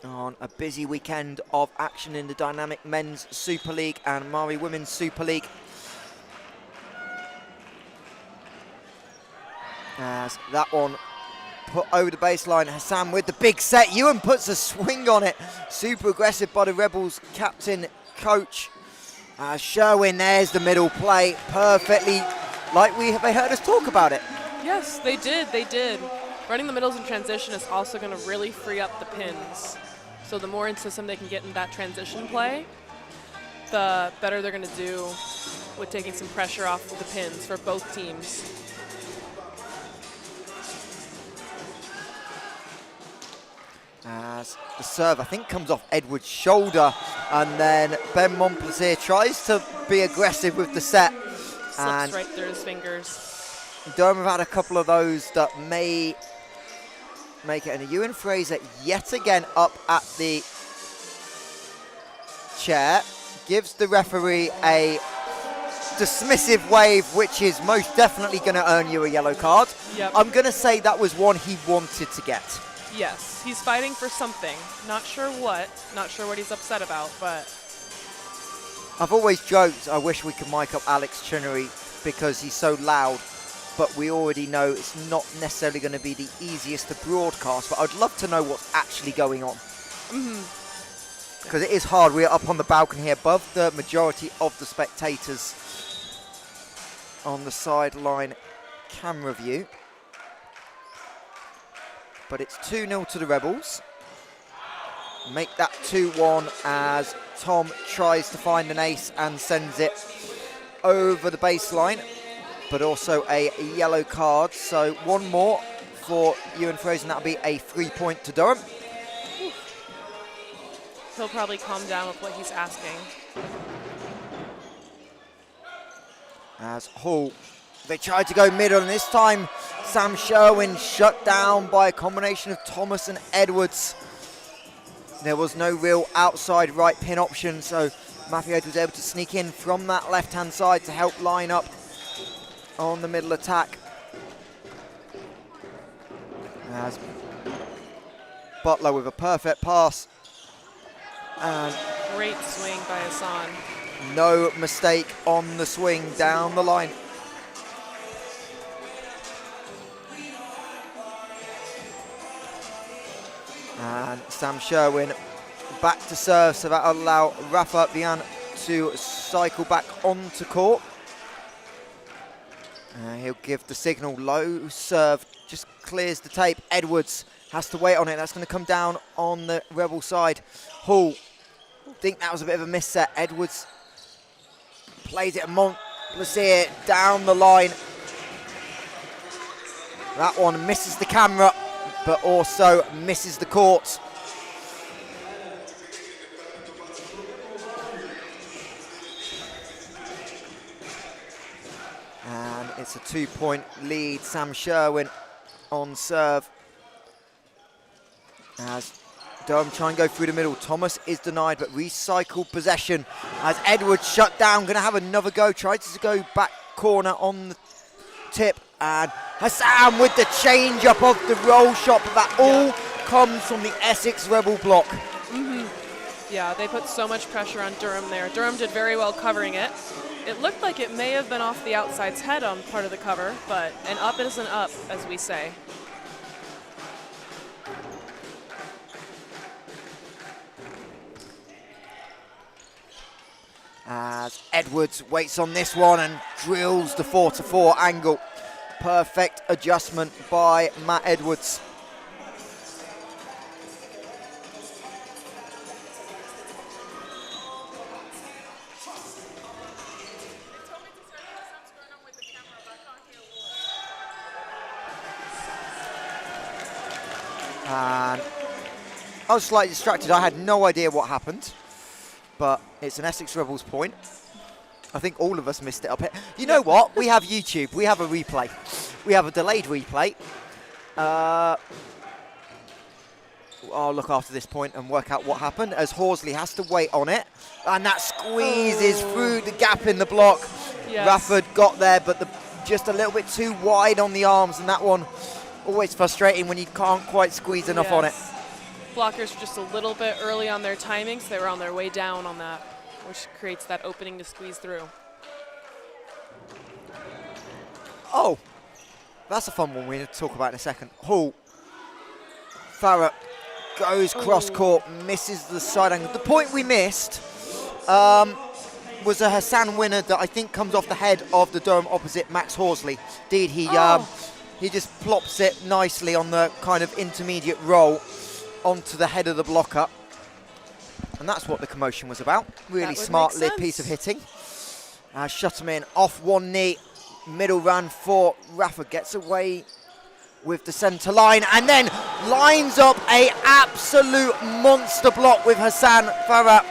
On a busy weekend of action in the Dynamik Men's Super League and Mari Women's Super League. As that one put over the baseline, Hassan with the big set. Ewan puts a swing on it. Super aggressive by the Rebels captain coach. Sherwin, there's the middle play perfectly, like they heard us talk about it. Yes, they did. Running the middles in transition is also going to really free up the pins. So the more in system they can get in that transition play, the better they're going to do with taking some pressure off of the pins for both teams. As the serve, I think, comes off Edwards' shoulder, and then Ben Montplaisir tries to be aggressive with the set. Slips right through his fingers. Durham have had a couple of those that may make it. And Ewan Fraser yet again up at the chair, gives the referee a dismissive wave, which is most definitely going to earn you a yellow card. Yep. I'm going to say that was one he wanted to get. Yes, he's fighting for something. Not sure what he's upset about, but I've always joked I wish we could mic up Alex Chinnery because he's so loud, but we already know it's not necessarily going to be the easiest to broadcast, but I'd love to know what's actually going on. Because it is hard. We're up on the balcony here above the majority of the spectators on the sideline camera view. But it's 2-0 to the Rebels. Make that 2-1 as Tom tries to find an ace and sends it over the baseline, but also a yellow card. So one more for Ewan Fraser, and that'll be a 3-point to Durham. he'll probably calm down with what he's asking. As Hall, they tried to go middle, and this time Sam Sherwin shut down by a combination of Thomas and Edwards. There was no real outside right pin option, so Matthew Edwards was able to sneak in from that left-hand side to help line up on the middle attack. As Butler with a perfect pass. And Great swing by Hassan. no mistake on the swing down the line. And Sam Sherwin back to serve, so that'll allow Rafa Vian to cycle back onto court. He'll give the signal, low serve, just clears the tape. Edwards has to wait on it. That's going to come down on the Rebel side. Hall, think that was a bit of a miss set. Edwards plays it at Montplaisir down the line. That one misses the camera, but also misses the court. it's a 2-point lead. Sam Sherwin on serve. As Durham try and go through the middle. Thomas is denied, but recycled possession as Edwards shut down. Going to have another go. Tries to go back corner on the tip. And Hassan with the change up of the roll shot. But that all comes from the Essex Rebel block. Yeah, they put so much pressure on Durham there. Durham did very well covering it. It looked like it may have been off the outside's head on part of the cover, but an up is an up, as we say. As Edwards waits on this one and drills the 4-4 angle. Perfect adjustment by Matt Edwards. And I was slightly distracted. I had no idea what happened, but it's an Essex Rebels point. I think all of us missed it up here. You know what? We have YouTube. We have a replay. We have a delayed replay. I'll look after this point and work out what happened, as Horsley has to wait on it. And that squeezes through the gap in the block. Yes. Rafford got there, but just a little bit too wide on the arms, and that one always frustrating when you can't quite squeeze enough on it. Blockers were just a little bit early on their timing, so they were on their way down on that, which creates that opening to squeeze through. Oh, that's a fun one we're going to talk about in a second. Hall. Farah goes cross court, misses the side angle. The point we missed was a Hassan winner that I think comes off the head of the Durham opposite, Max Horsley. Indeed, he just plops it nicely on the kind of intermediate roll onto the head of the blocker. And that's what the commotion was about. Really smart piece of hitting. Shutterman off one knee, middle run for Rafa, gets away with the centre line and then lines up a absolute monster block with Hassan Farah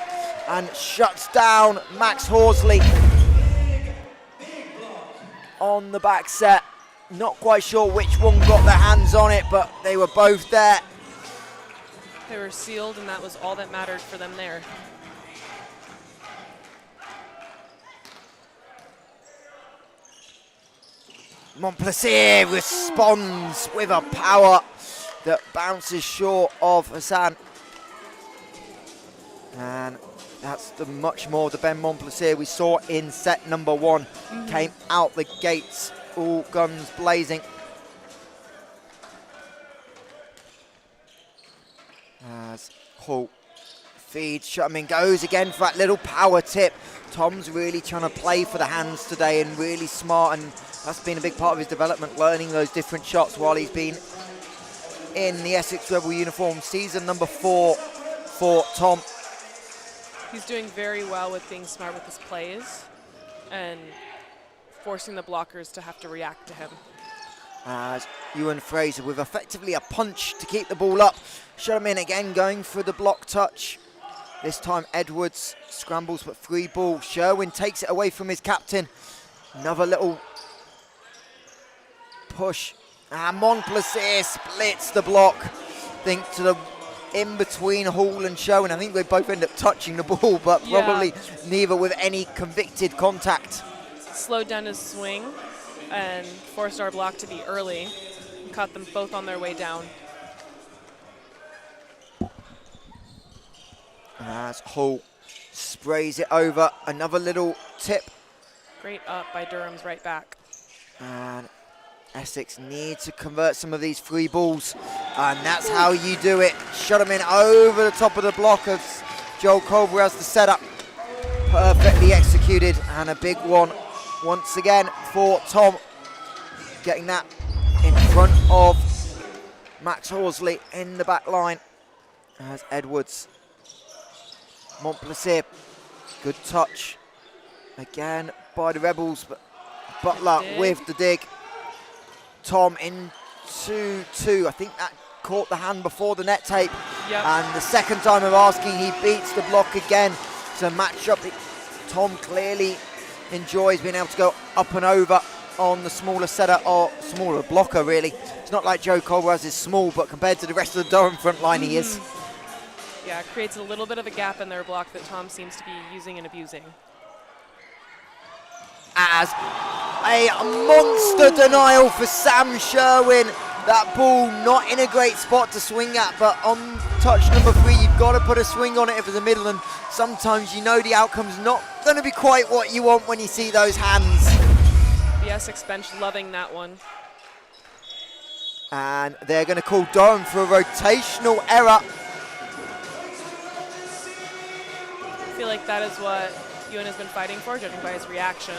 and shuts down Max Horsley on the back set. Not quite sure which one got their hands on it, but they were both there. They were sealed, and that was all that mattered for them there. Montplaisir responds with a power that bounces short of Hassan. And that's the much more the Ben Montplaisir we saw in set number one. Came out the gates, all guns blazing. As Hall feeds, Shutterman goes again for that little power tip. Tom's really trying to play for the hands today and really smart, and that's been a big part of his development, learning those different shots while he's been in the Essex Rebel uniform. Season number 4 for Tom. He's doing very well with being smart with his plays and forcing the blockers to have to react to him. As Ewan Fraser with effectively a punch to keep the ball up. Shutterman again going for the block touch. This time Edwards scrambles but free ball. Sherwin takes it away from his captain. Another little push. And Montplaisir splits the block. I think to the in between Hall and Sherwin. I think they both end up touching the ball, but probably neither with any convicted contact. Slowed down his swing and forced our block to be early. Caught them both on their way down. As Hall sprays it over, another little tip. Great up by Durham's right back. And Essex need to convert some of these free balls, and that's how you do it. Shutterman over the top of the block as Joel Culver has the setup. Perfectly executed, and a big one once again for Tom. Getting that in front of Max Horsley in the back line as Edwards. Montplaisir, good touch again by the Rebels, but Butler with the dig. Tom in 2-2. I think that caught the hand before the net tape. And the second time of asking, he beats the block again to match up. Tom clearly enjoys being able to go up and over on the smaller setter, or smaller blocker really. It's not like Joe Colbraz is small, but compared to the rest of the Durham front line, he is. Yeah, it creates a little bit of a gap in their block that Tom seems to be using and abusing. As a monster denial for Sam Sherwin. That ball not in a great spot to swing at, but on touch number 3, you've got to put a swing on it if it's a middle, and sometimes you know the outcome's not going to be quite what you want when you see those hands. The Essex bench loving that one. And they're going to call Durham for a rotational error. I feel like that is what Ewan has been fighting for, judging by his reaction.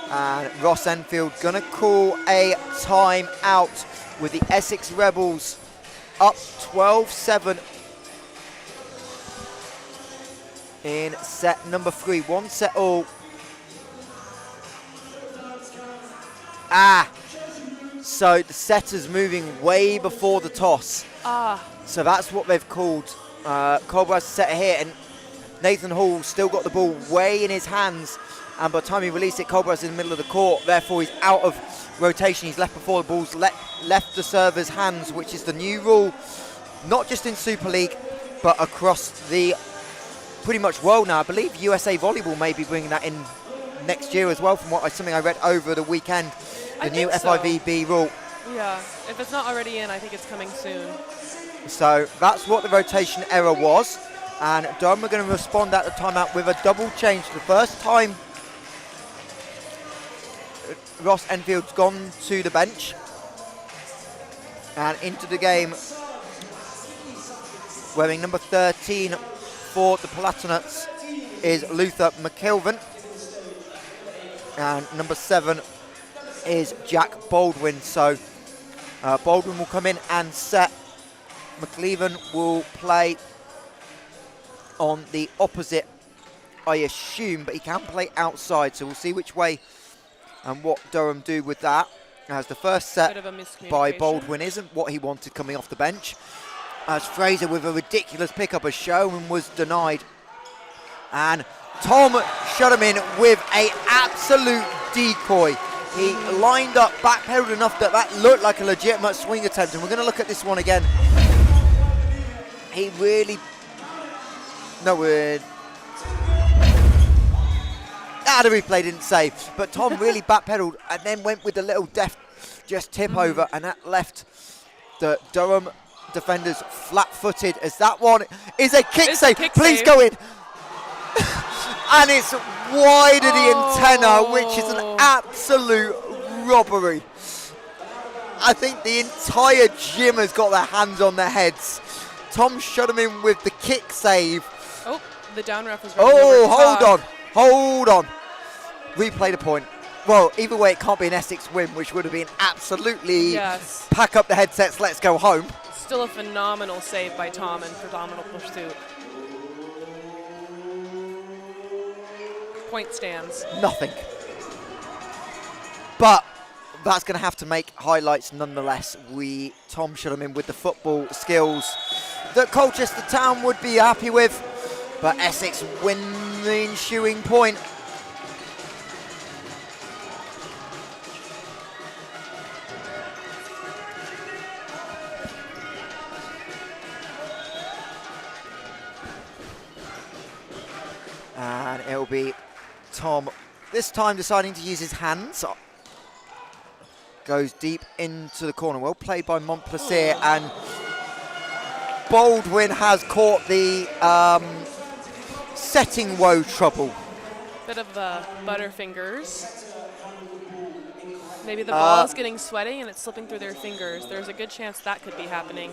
And Ross Enfield gonna call a timeout with the Essex Rebels up 12-7 in set number 3. 1 set all. So the setter's moving way before the toss. So that's what they've called. Colbraz setter here, and Nathan Hall still got the ball way in his hands. And by the time he released it, Colbraz in the middle of the court. Therefore, he's out of rotation. He's left before the ball's left the server's hands, which is the new rule, not just in Super League, but across the pretty much world now. I believe USA Volleyball may be bringing that in next year as well, from something I read over the weekend. The new FIVB rule. Yeah, if it's not already in, I think it's coming soon. So that's what the rotation error was. And Durham are going to respond at the timeout with a double change. The first time Ross Enfield's gone to the bench, and into the game wearing number 13 for the Palatinates is Luther McKilvin, and number 7 is Jack Baldwin. So Baldwin will come in and set. McLeaven will play on the opposite, I assume, but he can play outside, so we'll see which way and what Durham do with that. As the first set by Baldwin isn't what he wanted coming off the bench, as Fraser with a ridiculous pickup as Sherwin was denied. And Tom shut him in with an absolute decoy. He lined up, backpedaled enough that looked like a legitimate swing attempt, and we're going to look at this one again. He really... No word. The replay didn't say, but Tom really backpedaled and then went with the little deft just tip over, and that left the Durham defenders flat-footed, as that one is a kick save. Please go in. And it's wide of the antenna, which is an absolute robbery. I think the entire gym has got their hands on their heads. Tom shut him in with the kick save. Oh, the down ref was running over hold on. Replay the point. Well, either way, it can't be an Essex win, which would have been absolutely pack up the headsets, let's go home. Still a phenomenal save by Tom and phenomenal pursuit. Point stands. Nothing. But that's going to have to make highlights nonetheless. Tom shut him in with the football skills that Colchester Town would be happy with, but Essex win the ensuing point. And it'll be Tom this time deciding to use his hands. Goes deep into the corner. Well played by Montplaisir, and Baldwin has caught the setting woe trouble. Bit of butterfingers. Maybe the ball is getting sweaty and it's slipping through their fingers. There's a good chance that could be happening.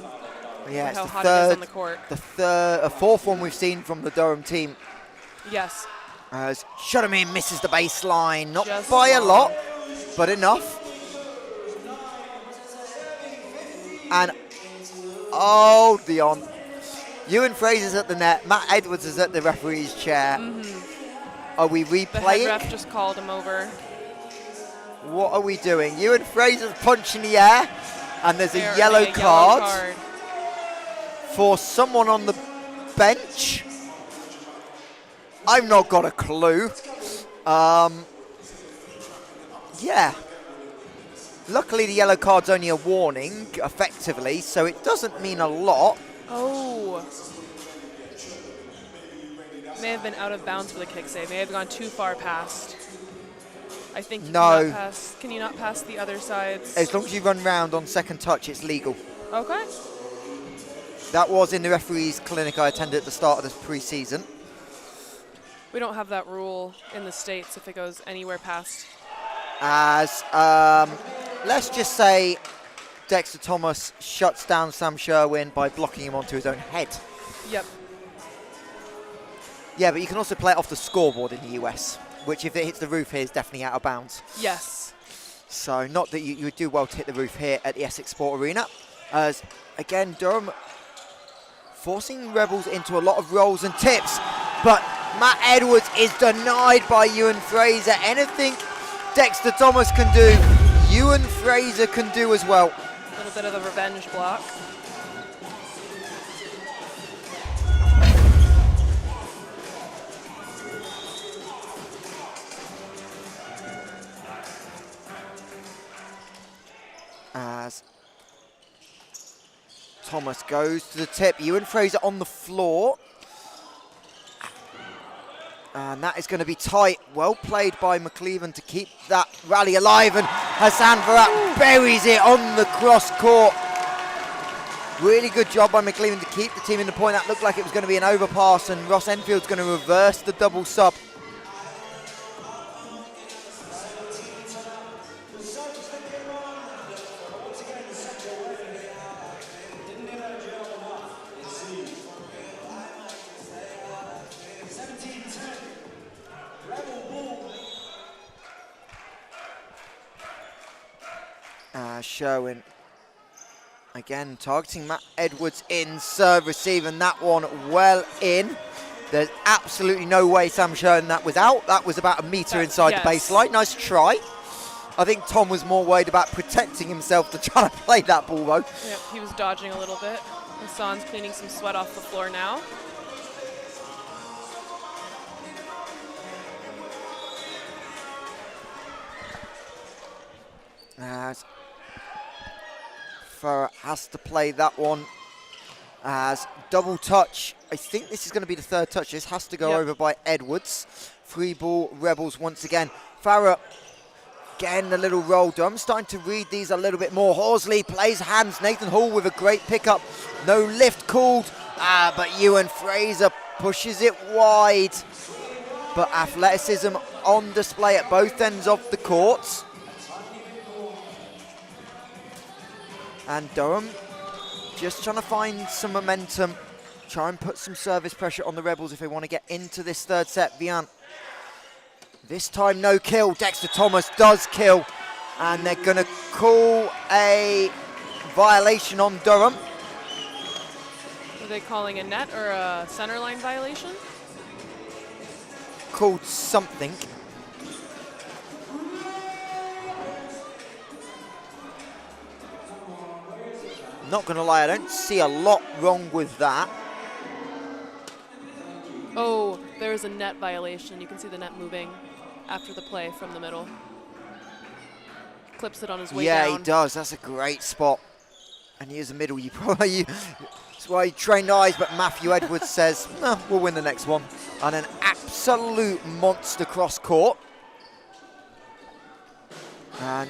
Yeah, it's how the hot it is on the court. The fourth one we've seen from the Durham team. Yes. As shut him in, misses the baseline, not Just by a lot, but enough. And Dion. Ewan Fraser's at the net. Matt Edwards is at the referee's chair. Are we replaying? The head ref just called him over. What are we doing? Ewan Fraser's punching the air, and there's a yellow card for someone on the bench. I've not got a clue. Yeah. Luckily, the yellow card's only a warning, effectively, so it doesn't mean a lot. Oh. May have been out of bounds for the kick save. May have gone too far past. I think you cannot pass. Can you not pass the other sides? As long as you run round on second touch, it's legal. Okay. That was in the referee's clinic I attended at the start of this pre-season. We don't have that rule in the States if it goes anywhere past. As, let's just say Dexter Thomas shuts down Sam Sherwin by blocking him onto his own head. Yep. Yeah, but you can also play it off the scoreboard in the US, which if it hits the roof here is definitely out of bounds. Yes. So not that you would do well to hit the roof here at the Essex Sport Arena. As, again, Durham forcing Rebels into a lot of rolls and tips, but Matt Edwards is denied by Ewan Fraser. Anything Dexter Thomas can do, Ewan Fraser can do as well. A little bit of a revenge block. As Thomas goes to the tip, Ewan Fraser on the floor. And that is going to be tight. Well played by McLeaven to keep that rally alive. And Hassan Farhat buries it on the cross court. Really good job by McLeaven to keep the team in the point. That looked like it was going to be an overpass, and Ross Enfield's going to reverse the double sub. Sherwin again targeting Matt Edwards in serve receive, and that one well in. There's absolutely no way Sam Sherwin that was out. That was about a metre inside the baseline. Nice try. I think Tom was more worried about protecting himself to try to play that ball though. Yep, he was dodging a little bit. Hassan's cleaning some sweat off the floor now. As Farhat has to play that one as double touch. I think this is going to be the third touch. This has to go over by Edwards. Free ball, Rebels once again. Farhat again, a little roll. I'm starting to read these a little bit more. Horsley plays hands. Nathan Hall with a great pickup. No lift called, but Ewan Fraser pushes it wide. But athleticism on display at both ends of the courts. And Durham just trying to find some momentum, try and put some service pressure on the Rebels if they want to get into this third set. Vian, this time no kill. Dexter Thomas does kill, and they're going to call a violation on Durham. Are they calling a net or a center line violation? Called something. Not going to lie, I don't see a lot wrong with that. Oh, there's a net violation. You can see the net moving after the play from the middle. Clips it on his way down. Yeah, he does. That's a great spot. And here's the middle. That's why he trained eyes, but Matthew Edwards says, no, we'll win the next one. And an absolute monster cross court. And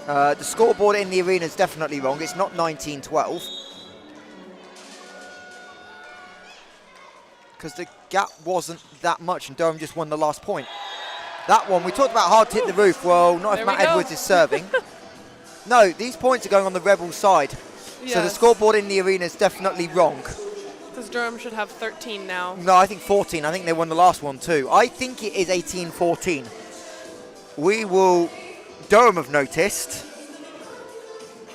the scoreboard in the arena is definitely wrong. It's not 19-12. Because the gap wasn't that much and Durham just won the last point. That one, we talked about hard to hit the roof. Well, not if Matt Edwards is serving. No, these points are going on the Rebels side. Yes. So the scoreboard in the arena is definitely wrong. Because Durham should have 13 now. No, I think 14. I think they won the last one too. I think it is 18-14. We will... Durham have noticed.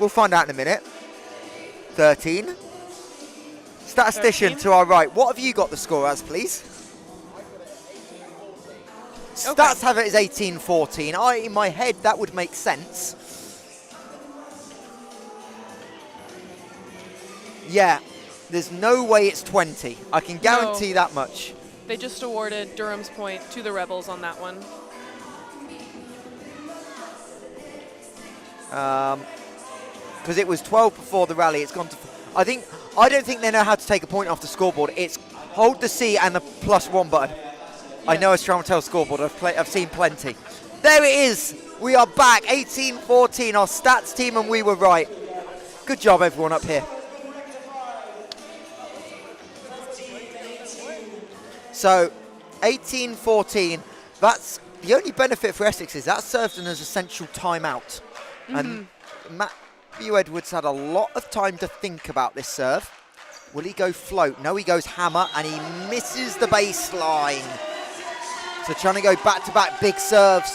We'll find out in a minute. 13. Statistician 13. to our right. What have you got the score as, please? Okay. Stats have it as 18-14. In my head, that would make sense. Yeah, there's no way it's 20. I can guarantee that much. They just awarded Durham's point to the Rebels on that one. Because it was 12 before the rally. It's gone to... I don't think they know how to take a point off the scoreboard. It's hold the C and the +1 button. I know a Stramatel scoreboard. I've seen plenty. There it is. We are back. 18-14. Our stats team, and we were right. Good job, everyone up here. So, 18-14. That's the only benefit for Essex is that served in as essential timeout. And Matthew Edwards had a lot of time to think about this serve. Will he go float? No, he goes hammer, and he misses the baseline. So trying to go back-to-back big serves.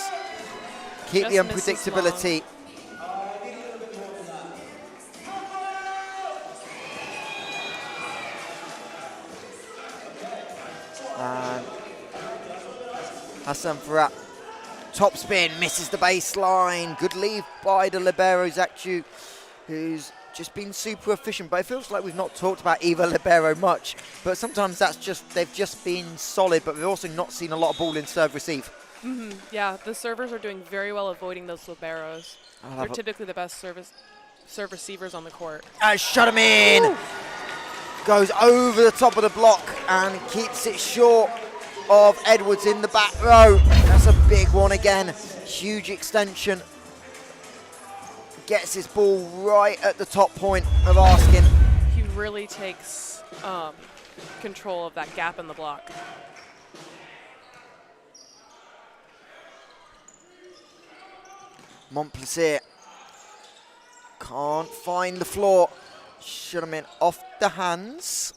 Keep the unpredictability. And Hassan Farhat, top spin, misses the baseline. Good leave by the libero Zakju, who's just been super efficient. But it feels like we've not talked about either libero much. But sometimes they've just been solid, but we've also not seen a lot of ball in serve receive. Yeah, the servers are doing very well avoiding those liberos. They're typically the best serve receivers on the court. And shut him in. Woo! Goes over the top of the block and keeps it short of Edwards in the back row. That's a big one again. Huge extension. Gets his ball right at the top point of Askin. He really takes control of that gap in the block. Montplaisir can't find the floor. Should have been off the hands.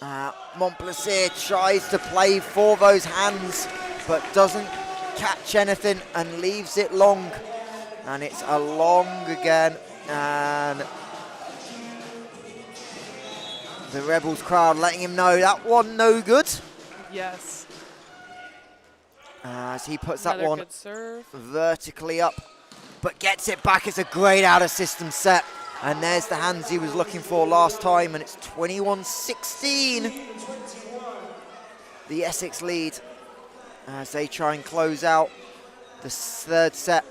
Montplaisir tries to play for those hands, but doesn't catch anything and leaves it long. And it's a long again. And the Rebels crowd letting him know that one no good. Yes. As he puts Another that one good serve. vertically up, but gets it back. It's a great out-of-system set. And there's the hands he was looking for last time, and it's 21-16. The Essex lead as they try and close out the third set.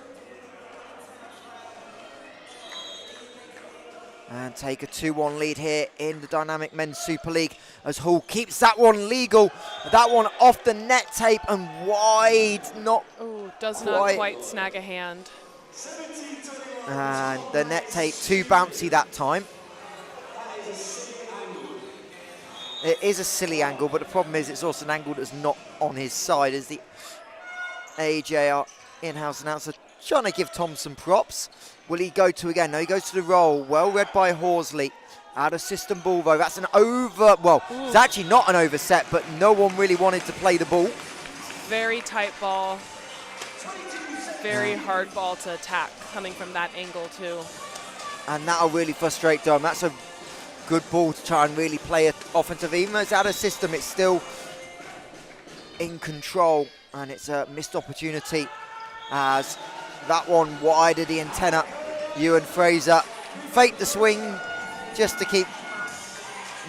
And take a 2-1 lead here in the Dynamik Men's Super League as Hall keeps that one legal. That one off the net tape and wide, does not quite snag a hand. And the net tape too bouncy that time. It is a silly angle, but the problem is it's also an angle that's not on his side, as the AJR in-house announcer trying to give Tom some props. Will he go to again? No, he goes to the roll. Well read by Horsley. Out of system ball though. That's an over. Well, it's actually not an overset, but no one really wanted to play the ball. Very tight ball. Very hard ball to attack coming from that angle too. And that'll really frustrate Durham. That's a good ball to try and really play it offensive. Even though it's out of system, it's still in control. And it's a missed opportunity as that one wide of the antenna. Ewan Fraser faked the swing just to keep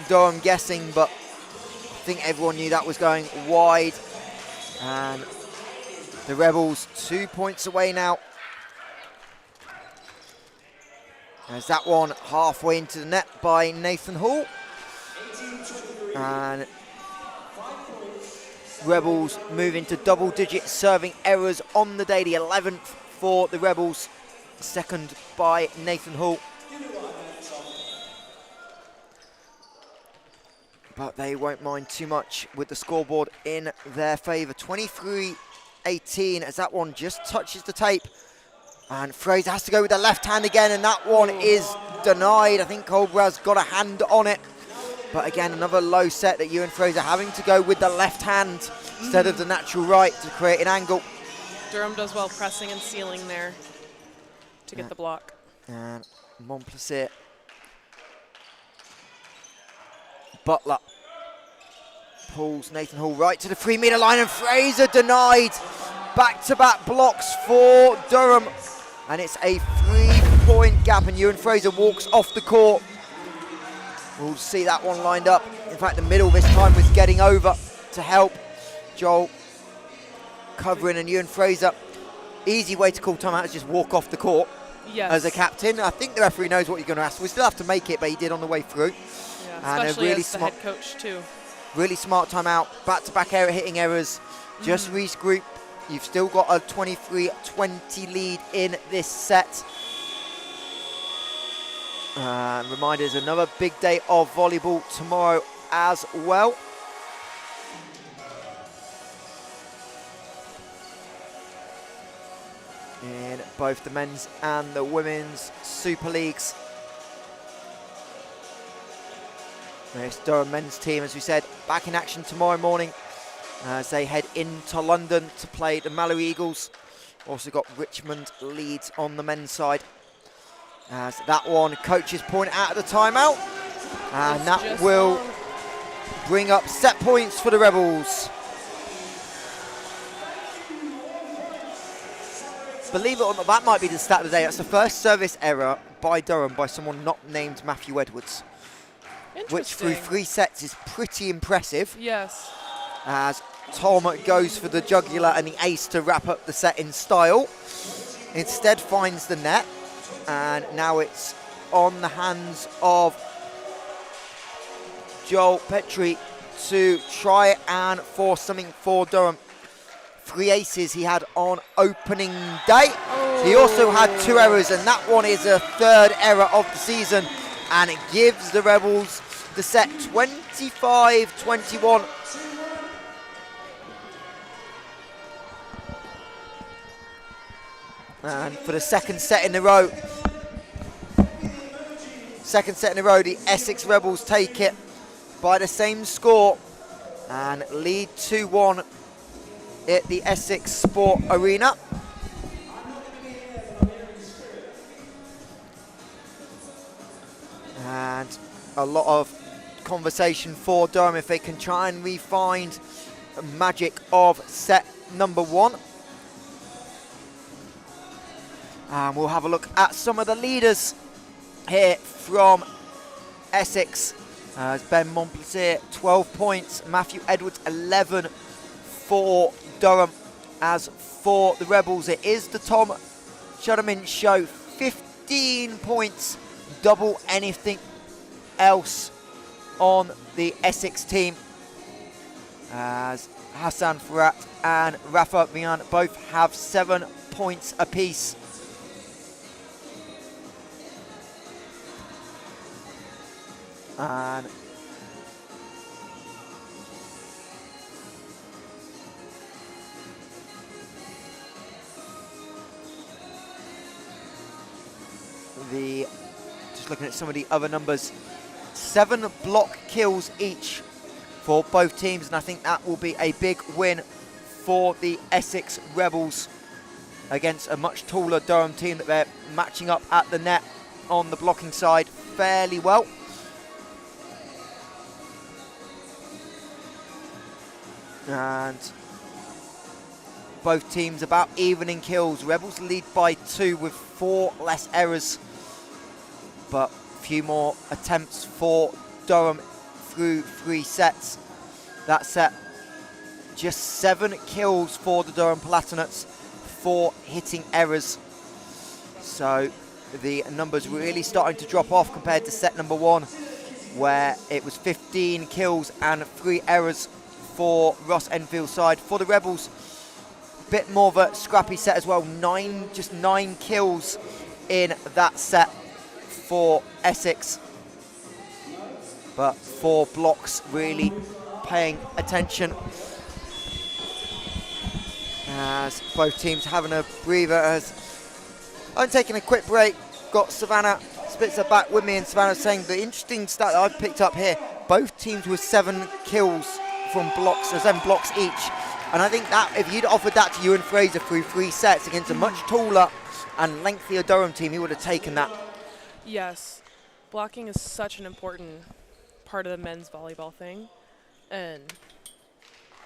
Durham guessing, but I think everyone knew that was going wide. And the Rebels 2 points away now. As that one halfway into the net by Nathan Hall. And Rebels move into double-digit serving errors on the day. The 11th for the Rebels, second by Nathan Hall. But they won't mind too much with the scoreboard in their favour. 23-18 as that one just touches the tape. And Fraser has to go with the left hand again, and that one is denied. I think Colbra's got a hand on it. But again, another low set that Ewan Fraser having to go with the left hand instead of the natural right to create an angle. Durham does well pressing and sealing there to get the block. And Montplaisir. Butler pulls Nathan Hall right to the 3 metre line, and Fraser denied. Back-to-back blocks for Durham. And it's a 3-point gap, and Ewan Fraser walks off the court. We'll see that one lined up. In fact, the middle this time was getting over to help. Joel covering and Ewan Fraser. Easy way to call timeout is just walk off the court. Yes. As a captain. I think the referee knows what you're going to ask. We still have to make it, but he did on the way through. Yeah, and especially a really as the head coach too. Really smart timeout. Back-to-back error hitting errors. Just regroup. You've still got a 23-20 lead in this set. Reminders, another big day of volleyball tomorrow as well. In both the men's and the women's Super Leagues. This Durham men's team, as we said, back in action tomorrow morning as they head into London to play the Mallory Eagles. Also got Richmond Leeds on the men's side. As that one, coaches point out of the timeout. And that will bring up set points for the Rebels. Believe it or not, that might be the stat of the day. That's the first service error by Durham by someone not named Matthew Edwards. Which through 3 sets is pretty impressive. Yes. As Tom goes for the jugular and the ace to wrap up the set in style. Instead finds the net. And now it's on the hands of Joel Petrie to try and force something for Durham. 3 aces he had on opening day. Oh. He also had 2 errors, and that one is a 3rd error of the season. And it gives the Rebels the set 25-21. And for the second set in a row, the Essex Rebels take it by the same score and lead 2-1 at the Essex Sport Arena. And a lot of conversation for Durham if they can try and re-find the magic of set number 1. And we'll have a look at some of the leaders here from Essex. Ben Montplaisir, 12 points. Matthew Edwards, 11 for Durham. As for the Rebels, it is the Tom Shudderman show. 15 points, double anything else on the Essex team. As Hassan Farhat and Rafa Vian both have 7 points apiece. And just looking at some of the other numbers, 7 block kills each for both teams, and I think that will be a big win for the Essex Rebels against a much taller Durham team that they're matching up at the net on the blocking side fairly well. And both teams about even in kills. Rebels lead by 2 with 4 less errors, but a few more attempts for Durham through 3 sets. That set, just 7 kills for the Durham Palatinates, 4 hitting errors. So the numbers really starting to drop off compared to set number 1, where it was 15 kills and 3 errors for Ross Enfield's side. For the Rebels, a bit more of a scrappy set as well. Just 9 kills in that set for Essex, but 4 blocks really paying attention. As both teams having a breather. As I'm taking a quick break, got Savannah Spitzer back with me, and Savannah saying the interesting stat that I've picked up here, both teams with 7 kills from blocks, or 7 blocks each. And I think that if you'd offered that to Ewan Fraser through 3 sets against a much taller and lengthier Durham team, he would have taken that. Yes, blocking is such an important part of the men's volleyball thing, and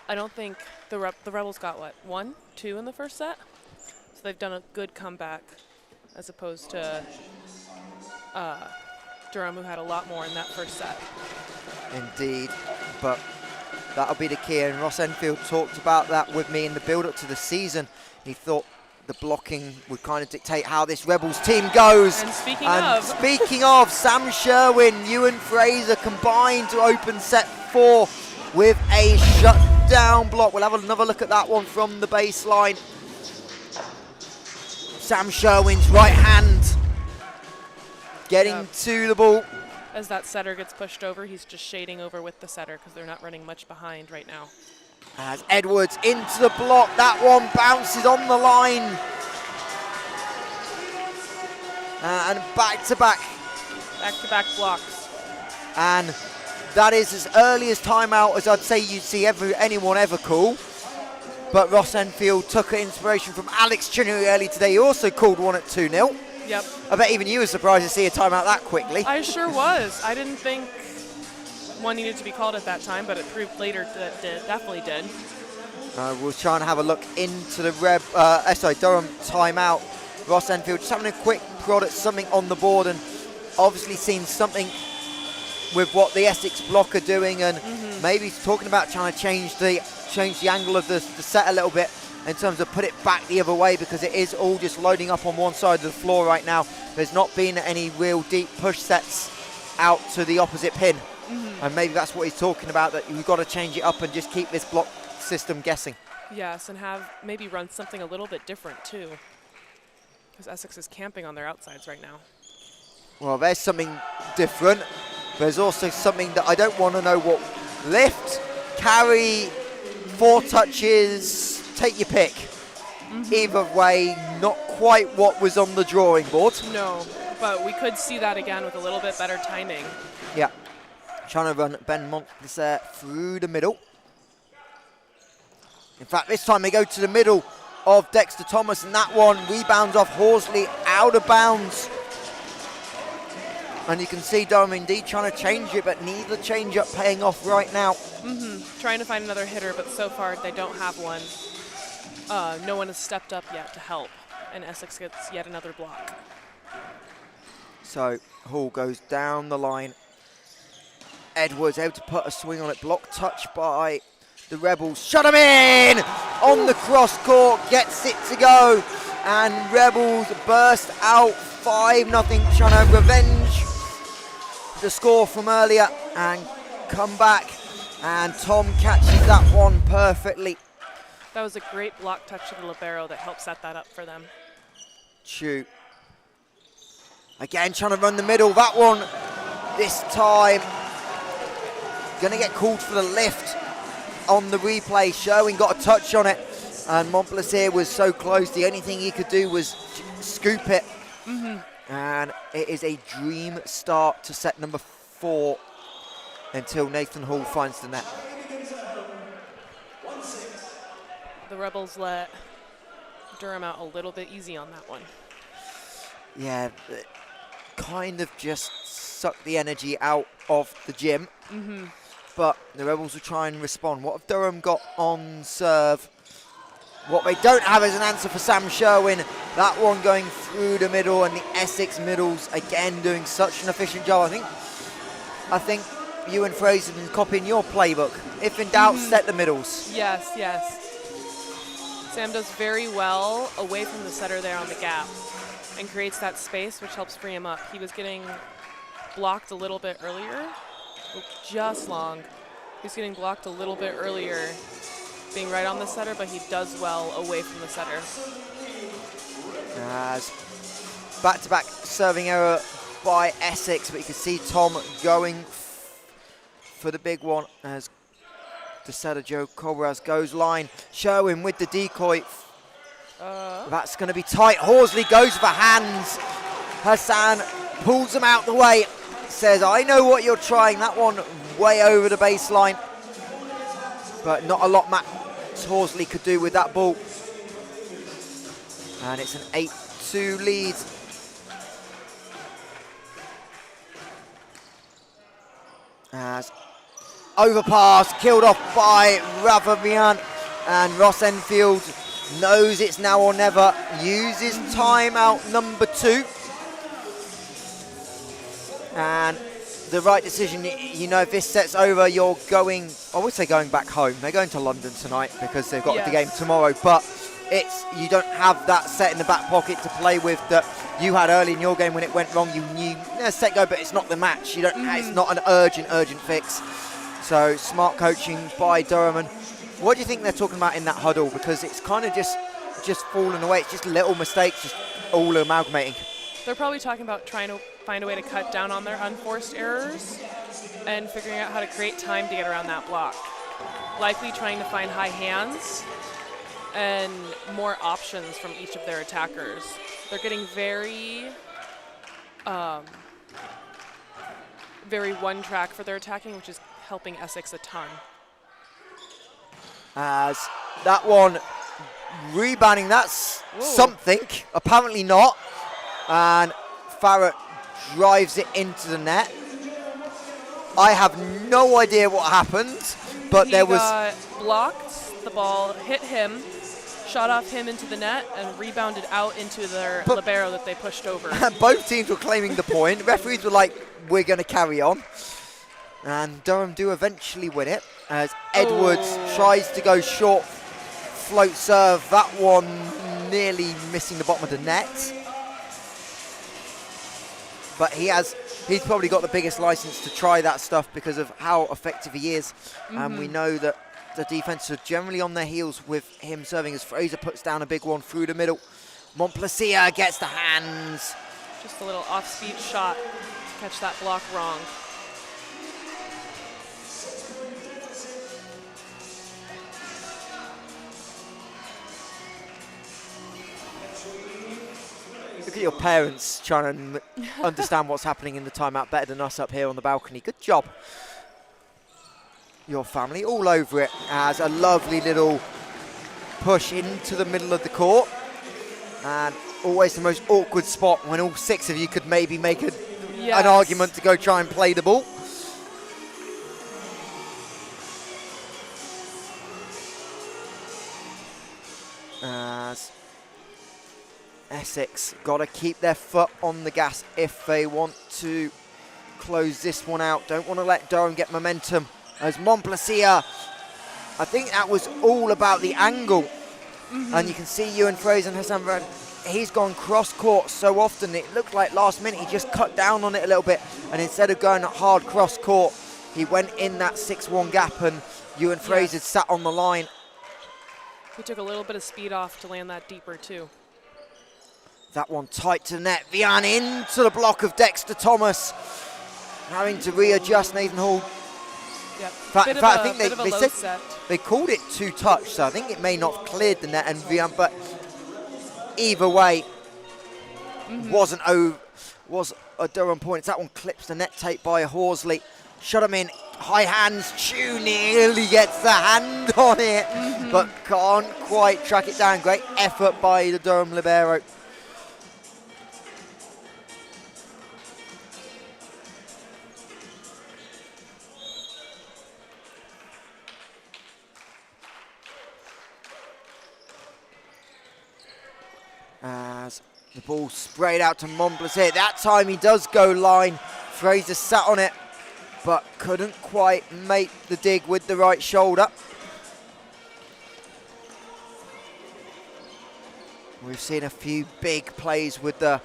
I don't think the Rebels got, 1, 2 in the first set? So they've done a good comeback as opposed to Durham, who had a lot more in that first set. Indeed, but that'll be the key. And Ross Enfield talked about that with me in the build-up to the season. He thought the blocking would kind of dictate how this Rebels team goes. And speaking of, Sam Sherwin, Ewan Fraser combined to open set 4 with a shutdown block. We'll have another look at that one from the baseline. Sam Sherwin's right hand getting to the ball. As that setter gets pushed over, he's just shading over with the setter because they're not running much behind right now. As Edwards into the block, that one bounces on the line. And back-to-back. Back-to-back blocks. And that is as early as timeout as I'd say you'd see anyone ever call. But Ross Enfield took inspiration from Alex Chinnery early today. He also called one at 2-0. Yep. I bet even you were surprised to see a timeout that quickly. I sure was. I didn't think one needed to be called at that time, but it proved later that it definitely did. We'll try and have a look into the Durham timeout. Ross Enfield just having a quick prod at something on the board, and obviously seen something with what the Essex block are doing, and maybe talking about trying to change the angle of the set a little bit in terms of put it back the other way, because it is all just loading up on one side of the floor right now. There's not been any real deep push sets out to the opposite pin. And maybe that's what he's talking about, that you've got to change it up and just keep this block system guessing. Yes, and have maybe run something a little bit different too, because Essex is camping on their outsides right now. Well, there's something different. There's also something that I don't want to know what. Lift, carry, 4 touches, take your pick. Either way, not quite what was on the drawing board. No, but we could see that again with a little bit better timing. Yeah. Trying to run Ben Montplaisir through the middle. In fact, this time they go to the middle of Dexter Thomas, and that one rebounds off Horsley out of bounds. And you can see Durham indeed trying to change it, but neither change up paying off right now. Trying to find another hitter, but so far they don't have one. No one has stepped up yet to help, and Essex gets yet another block. So Hall goes down the line. Edwards able to put a swing on it, block touch by the Rebels. Shut him in! On the cross court, gets it to go. And Rebels burst out 5-0, trying to revenge the score from earlier and come back. And Tom catches that one perfectly. That was a great block touch to the libero that helped set that up for them. Shoot. Again, trying to run the middle. That one, this time, going to get called for the lift on the replay. Sherwin got a touch on it, and Montplaisir was so close. The only thing he could do was scoop it. And it is a dream start to set number 4 until Nathan Hall finds the net. The Rebels let Durham out a little bit easy on that one. Yeah, kind of just sucked the energy out of the gym. But the Rebels will try and respond. What have Durham got on serve? What they don't have is an answer for Sam Sherwin. That one going through the middle, and the Essex middles again doing such an efficient job. I think you and Fraser can copy in your playbook. If in doubt, set the middles. Yes, yes. Sam does very well away from the setter there on the gap and creates that space, which helps free him up. He was getting blocked a little bit earlier. Just long. He's getting blocked a little bit earlier, being right on the setter, but he does well away from the setter. As back-to-back serving error by Essex, but you can see Tom going for the big one as the setter Joe Cobras goes line. Sherwin with the decoy. That's going to be tight. Horsley goes for hands. Hassan pulls him out the way. Says, I know what you're trying. That one way over the baseline. But not a lot Matt Horsley could do with that ball. And it's an 8-2 lead. As overpass, killed off by Ravamian. And Ross Enfield knows it's now or never. Uses timeout number 2. And the right decision, you know, if this set's over, you're going, I would say going back home. They're going to London tonight because they've got the game tomorrow, but you don't have that set in the back pocket to play with that you had early in your game when it went wrong. You knew, set go, but it's not the match. You don't. It's not an urgent fix. So smart coaching by Durham. And what do you think they're talking about in that huddle? Because it's kind of just fallen away. It's just little mistakes, just all amalgamating. They're probably talking about trying to find a way to cut down on their unforced errors and figuring out how to create time to get around that block. Likely trying to find high hands and more options from each of their attackers. They're getting very one track for their attacking, which is helping Essex a ton. As that one rebounding, that's something. Apparently not. And Farrett drives it into the net. I have no idea what happened, but there was... He got blocked, the ball hit him, shot off him into the net, and rebounded out into their libero that they pushed over. Both teams were claiming the point. Referees were like, we're going to carry on. And Durham do eventually win it, as Edwards tries to go short, float serve. That one nearly missing the bottom of the net. But he's probably got the biggest license to try that stuff because of how effective he is. And we know that the defense are generally on their heels with him serving, as Fraser puts down a big one through the middle. Montplaisir gets the hands. Just a little off-speed shot to catch that block wrong. Look at your parents trying to understand what's happening in the timeout better than us up here on the balcony. Good job. Your family all over it, as a lovely little push into the middle of the court. And always the most awkward spot when all six of you could maybe make an argument to go try and play the ball. As Essex got to keep their foot on the gas if they want to close this one out. Don't want to let Durham get momentum. As Montplaisir, I think that was all about the angle. And you can see Ewan Fraser and Hassan Varane, he's gone cross-court so often. It looked like last minute he just cut down on it a little bit. And instead of going hard cross-court, he went in that 6-1 gap, and Ewan Fraser sat on the line. He took a little bit of speed off to land that deeper, too. That one tight to the net. Vian into the block of Dexter Thomas. Having to readjust. Nathan Hall. Yep. In fact, I think they said they called it two touch, so I think it may not have cleared the net. And Vian, but either way, was a Durham point. That one clips the net tape by Horsley. Shot him in. High hands. Chu nearly gets the hand on it, but can't quite track it down. Great effort by the Durham libero. As the ball sprayed out to Montplaisir. That time he does go line. Fraser sat on it, but couldn't quite make the dig with the right shoulder. We've seen a few big plays with the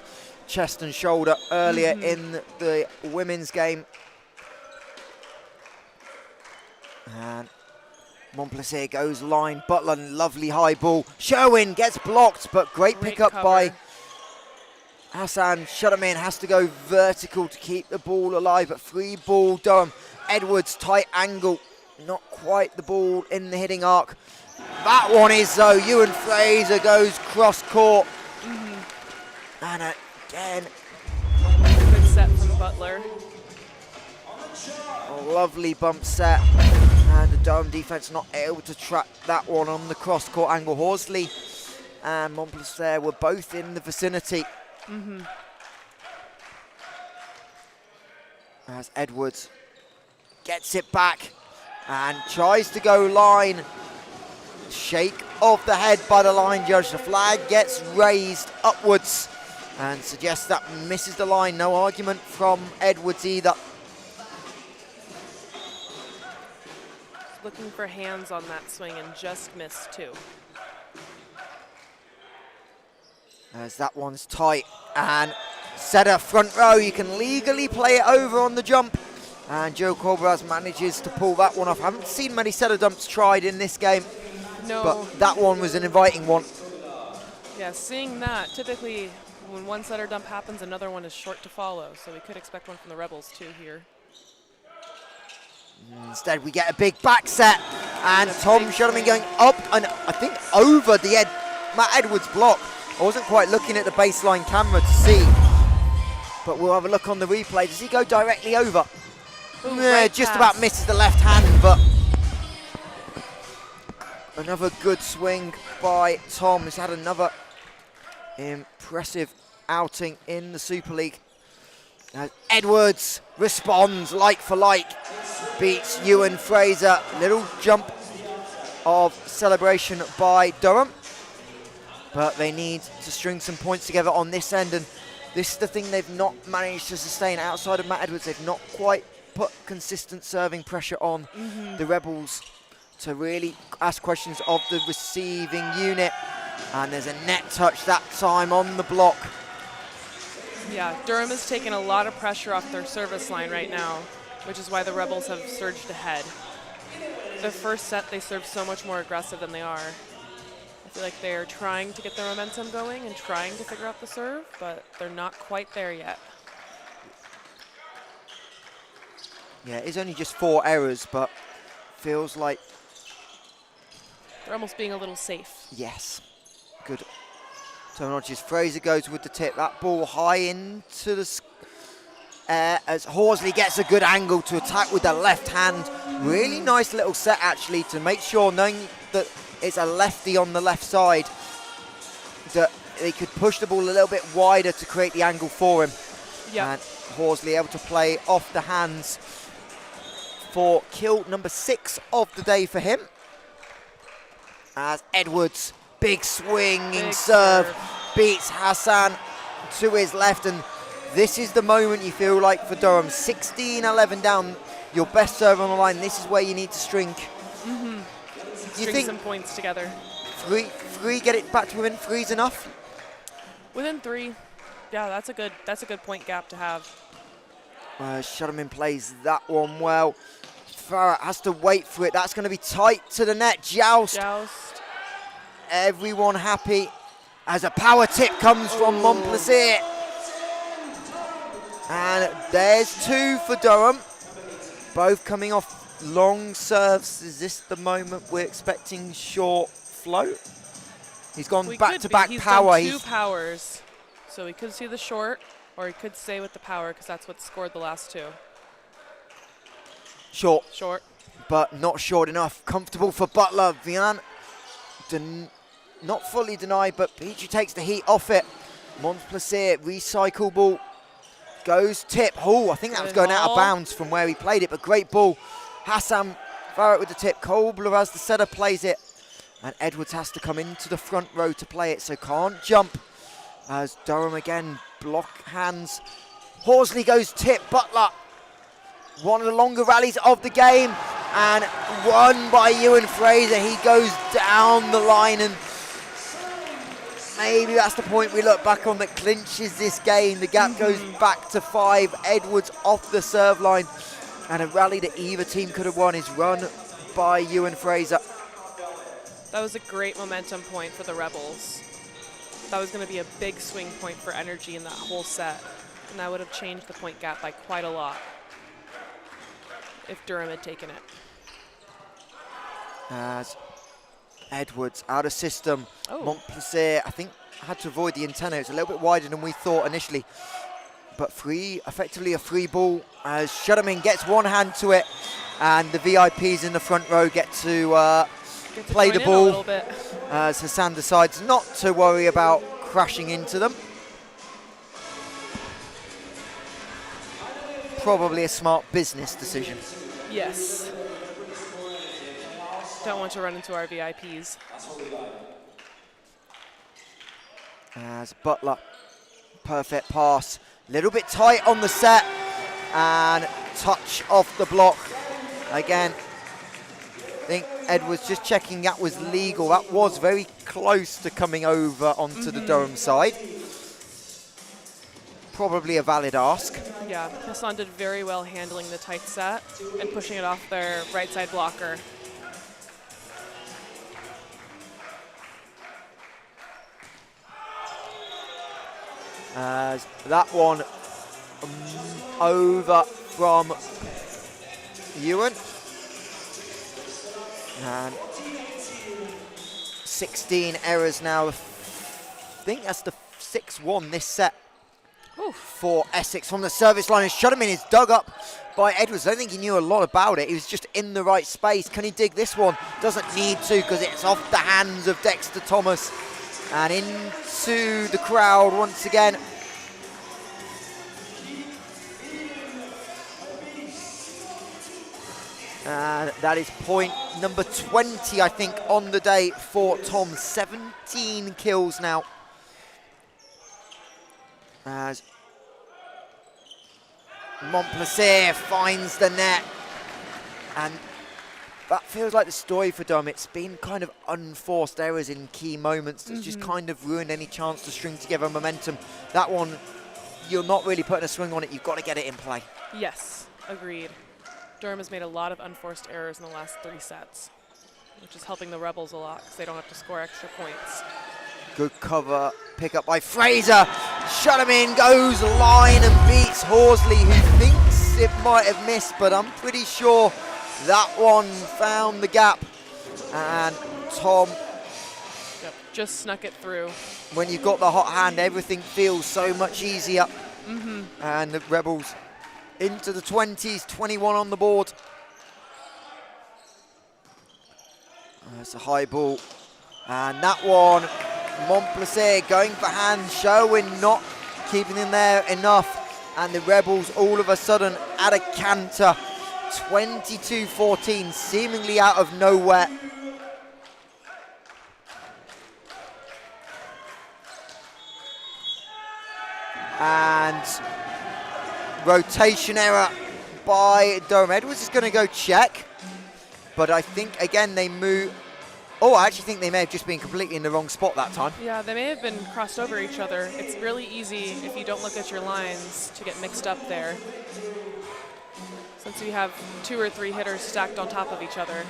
chest and shoulder earlier in the women's game. And Montplaisir goes line. Butler, lovely high ball. Sherwin gets blocked, but great pickup by Hassan. Shut him in, has to go vertical to keep the ball alive, but free ball Durham. Edwards, tight angle, not quite the ball in the hitting arc. That one is though. Ewan Fraser goes cross court. And again. Good set from Butler. A lovely bump set. And the Durham defense not able to track that one on the cross court angle. Horsley and Montplaisir were both in the vicinity. As Edwards gets it back and tries to go line. Shake of the head by the line judge. The flag gets raised upwards. and suggests that misses the line. No argument from Edwards either. Looking for hands on that swing and just missed too. As that one's tight, and setter front row, you can legally play it over on the jump, and Joe Corberas manages to pull that one off. I haven't seen many setter dumps tried in this game, No. but that one was an inviting one. Yeah, seeing that, typically when one setter dump happens, another one is short to follow, so we could expect one from the Rebels too here. Instead, we get a big back set, and Tom Shudderman going up and I think over the Matt Edwards block. I wasn't quite looking at the baseline camera to see, but we'll have a look on the replay. Does he go directly over? Ooh, Yeah, right just pass. about misses the left hand, but another good swing by Tom. He's had another impressive outing in the Super League. As Edwards responds like for like, beats Ewan Fraser. Little jump of celebration by Durham, but they need to string some points together on this end, and this is the thing they've not managed to sustain outside of Matt Edwards. They've not quite put consistent serving pressure on the Rebels to really ask questions of the receiving unit, and there's a net touch that time on the block. Yeah, Durham has taken a lot of pressure off their service line right now, which is why the Rebels have surged ahead. The first set, they served so much more aggressive than they are. I feel like they're trying to get their momentum going and trying to figure out the serve, but they're not quite there yet. Yeah, it's only just 4 errors, but feels like, They're almost being a little safe. yes, good terminology. Fraser goes with the tip. That ball high into the air as Horsley gets a good angle to attack with the left hand. Really nice little set, actually, to make sure, knowing that it's a lefty on the left side, that they could push the ball a little bit wider to create the angle for him. Yep. And Horsley able to play off the hands for kill number 6 of the day for him. As Edwards, big swinging serve, beats Hassan to his left, and this is the moment you feel like for Durham. 16-11 down, your best serve on the line. This is where you need to string. You String think some points together. three get it back to within 3's enough? Within 3, yeah, that's a good point gap to have. Shudderman plays that one well. Farah has to wait for it. That's going to be tight to the net. Joust. Everyone happy as a power tip comes from Montplaisir. And there's 2 for Durham. Both coming off long serves. Is this the moment we're expecting short float? He's gone back-to-back power. He's done 2 powers. So he could see the short, or he could stay with the power, because that's what scored the last 2. Short, but not short enough. Comfortable for Butler. Vian not fully denied, but Peachy takes the heat off it. Montplaisir, recycle ball, goes tip. Oh, I think that was going out of bounds from where he played it, but great ball. Hassan Farrett with the tip. Kobler as the setter plays it, and Edwards has to come into the front row to play it, so can't jump. As Durham again, block hands. Horsley goes tip. Butler, one of the longer rallies of the game, and won by Ewan Fraser. He goes down the line, and maybe that's the point we look back on that clinches this game. The gap goes back to 5. Edwards off the serve line, and a rally that either team could have won is run by Ewan Fraser. That was a great momentum point for the Rebels. That was going to be a big swing point for energy in that whole set, and that would have changed the point gap by quite a lot if Durham had taken it. As Edwards out of system. Montplaisir, I think, had to avoid the antenna. It's a little bit wider than we thought initially, but effectively a free ball as Shudderman gets one hand to it, and the VIPs in the front row get to play the ball as Hassan decides not to worry about crashing into them. Probably a smart business decision. Yes. Don't want to run into our VIPs. As Butler perfect pass. A little bit tight on the set, and touch off the block. Again, I think Edwards just checking that was legal. That was very close to coming over onto the Durham side. Probably a valid ask. Yeah, Hassan did very well handling the tight set and pushing it off their right side blocker. As that one over from Ewan. And 16 errors now. I think that's the 6-1 this set. Oof. For Essex from the service line. And Shutterman is dug up by Edwards. I don't think he knew a lot about it. He was just in the right space. Can he dig this one? Doesn't need to, because it's off the hands of Dexter Thomas. And into the crowd once again. And that is point number 20, I think, on the day for Tom. 17 kills now. As Montplaisir finds the net. And that feels like the story for Durham. It's been kind of unforced errors in key moments that's just kind of ruined any chance to string together momentum. That one, you're not really putting a swing on it. You've got to get it in play. Yes, agreed. Durham has made a lot of unforced errors in the last 3 sets, which is helping the Rebels a lot because they don't have to score extra points. Good cover, pick up by Fraser. Shutterman goes line and beats Horsley, who thinks it might have missed, but I'm pretty sure that one found the gap. And Tom, Yep, just snuck it through. when you've got the hot hand, everything feels so much easier. And the Rebels into the 20s, 21 on the board. That's a high ball. And that one, Montplaisir going for hands, Sherwin not keeping him there enough. And the Rebels all of a sudden at a canter. 22-14, seemingly out of nowhere. And rotation error by Durham. Edwards is going to go check, but I think again they move. Oh, I actually think they may have just been completely in the wrong spot that time. Yeah, they may have been crossed over each other. It's really easy if you don't look at your lines to get mixed up there, since you have 2 or 3 hitters stacked on top of each other.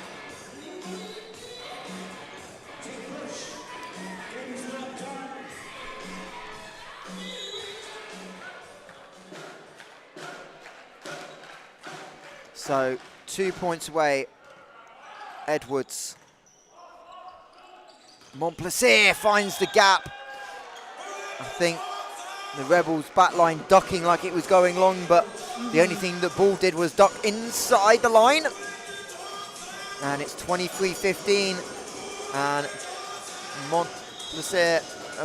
So 2 points away, Edwards. Montplaisir finds the gap. I think the Rebels backline ducking like it was going long, but the only thing that Ball did was duck inside the line. And it's 23-15. And Montplaisir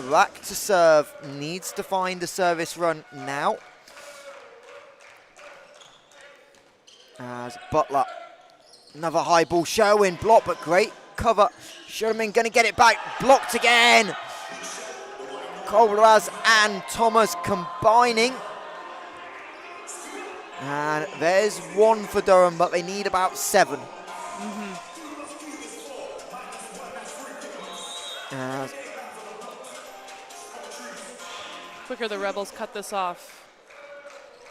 back to serve. Needs to find a service run now. As Butler, another high ball, Sherwin blocked, but great cover. Sherman going to get it back, blocked again. Kolberaz and Thomas combining. And there's 1 for Durham, but they need about 7. Quicker the Rebels cut this off,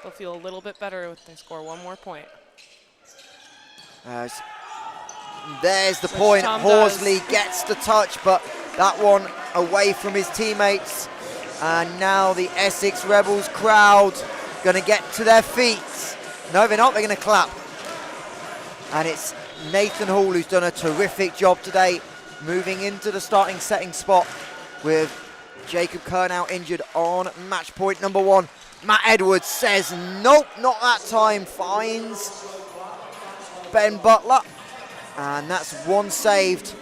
they'll feel a little bit better if they score 1 more point. There's the Which point. Tom Horsley does. gets the touch, but that one away from his teammates. And now the Essex Rebels crowd going to get to their feet. No, they're not. They're going to clap. And it's Nathan Hall who's done a terrific job today, moving into the starting setting spot with Jacob Kerr now injured on match point number 1. Matt Edwards says, nope, not that time. Finds Ben Butler. And that's 1 saved.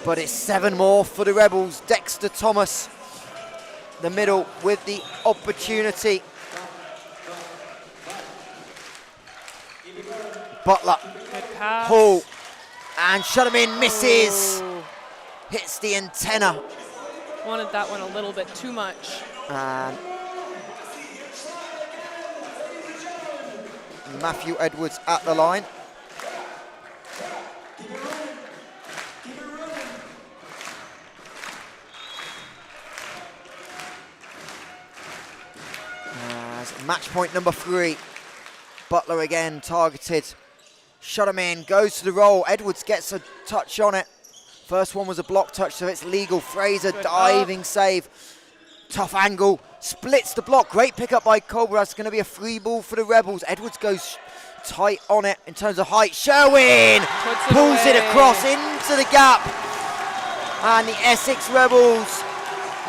But it's 7 more for the Rebels. Dexter Thomas, the middle with the opportunity. Butler, Good pass. Hall, and Shutterman misses. Ooh. Hits the antenna. Wanted that one a little bit too much. And Matthew Edwards at the line. As match point number 3. Butler again targeted. Shut him in, goes to the roll. Edwards gets a touch on it. First one was a block touch, so it's legal. Fraser diving save. Tough angle, splits the block. Great pickup by Cobra. It's going to be a free ball for the Rebels. Edwards goes tight on it in terms of height. Sherwin pulls it across into the gap. And the Essex Rebels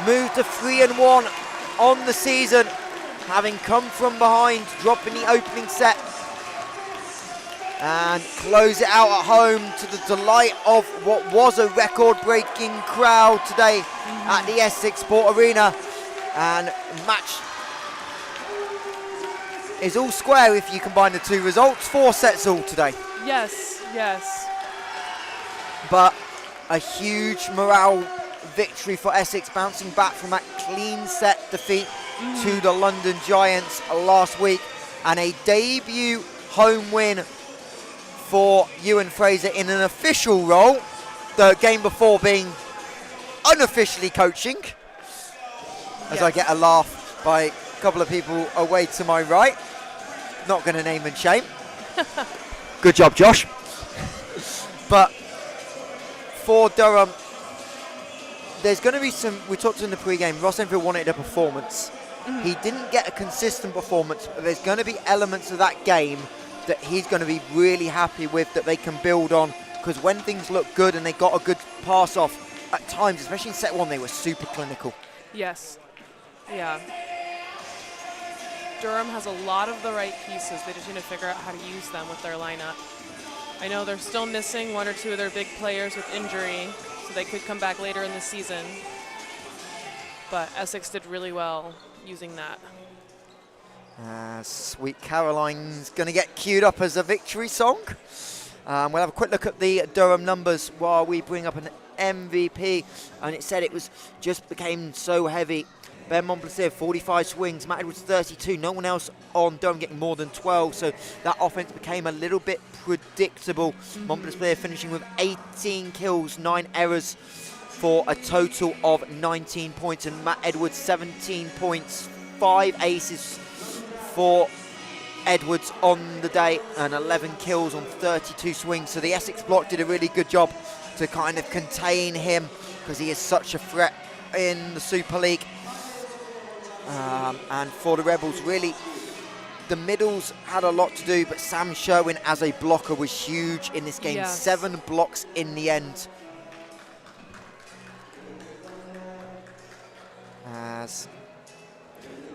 move to 3-1 on the season, having come from behind, dropping the opening set. And close it out at home to the delight of what was a record-breaking crowd today at the Essex Sport Arena. And match is all square if you combine the two results. 4 sets all today. Yes, yes. But a huge morale victory for Essex, bouncing back from that clean set defeat to the London Giants last week. And a debut home win for Ewan Fraser in an official role, the game before being unofficially coaching, as I get a laugh by a couple of people away to my right. Not going to name and shame. Good job, Josh. But for Durham, there's going to be some, we talked in the pre-game, Ross Enfield wanted a performance. He didn't get a consistent performance, but there's going to be elements of that game that he's going to be really happy with, that they can build on, because when things look good and they got a good pass off at times, especially in set 1, they were super clinical. Yes. Yeah. Durham has a lot of the right pieces. They just need to figure out how to use them with their lineup. I know they're still missing 1 or 2 of their big players with injury, so they could come back later in the season. But Essex did really well using that. Sweet Caroline's going to get queued up as a victory song. We'll have a quick look at the Durham numbers while we bring up an MVP. And it said it was just became so heavy. Ben Montplaisir, 45 swings. Matt Edwards, 32. No one else on Durham getting more than 12. So that offense became a little bit predictable. Montplaisir finishing with 18 kills, 9 errors for a total of 19 points. And Matt Edwards, 17 points, 5 aces for Edwards on the day, and 11 kills on 32 swings. So the Essex block did a really good job to kind of contain him, because he is such a threat in the Super League. And for the Rebels, really, the middles had a lot to do, but Sam Sherwin as a blocker was huge in this game. Yes. 7 blocks in the end. As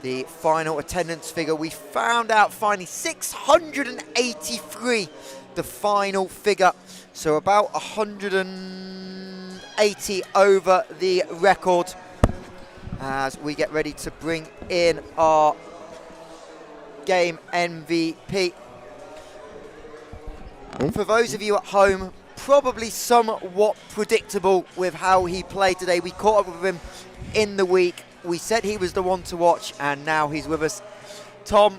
the final attendance figure, we found out finally 683, the final figure. So about 180 over the record, as we get ready to bring in our game MVP. For those of you at home, probably somewhat predictable with how he played today. We caught up with him in the week. We said he was the one to watch, and now he's with us. Tom,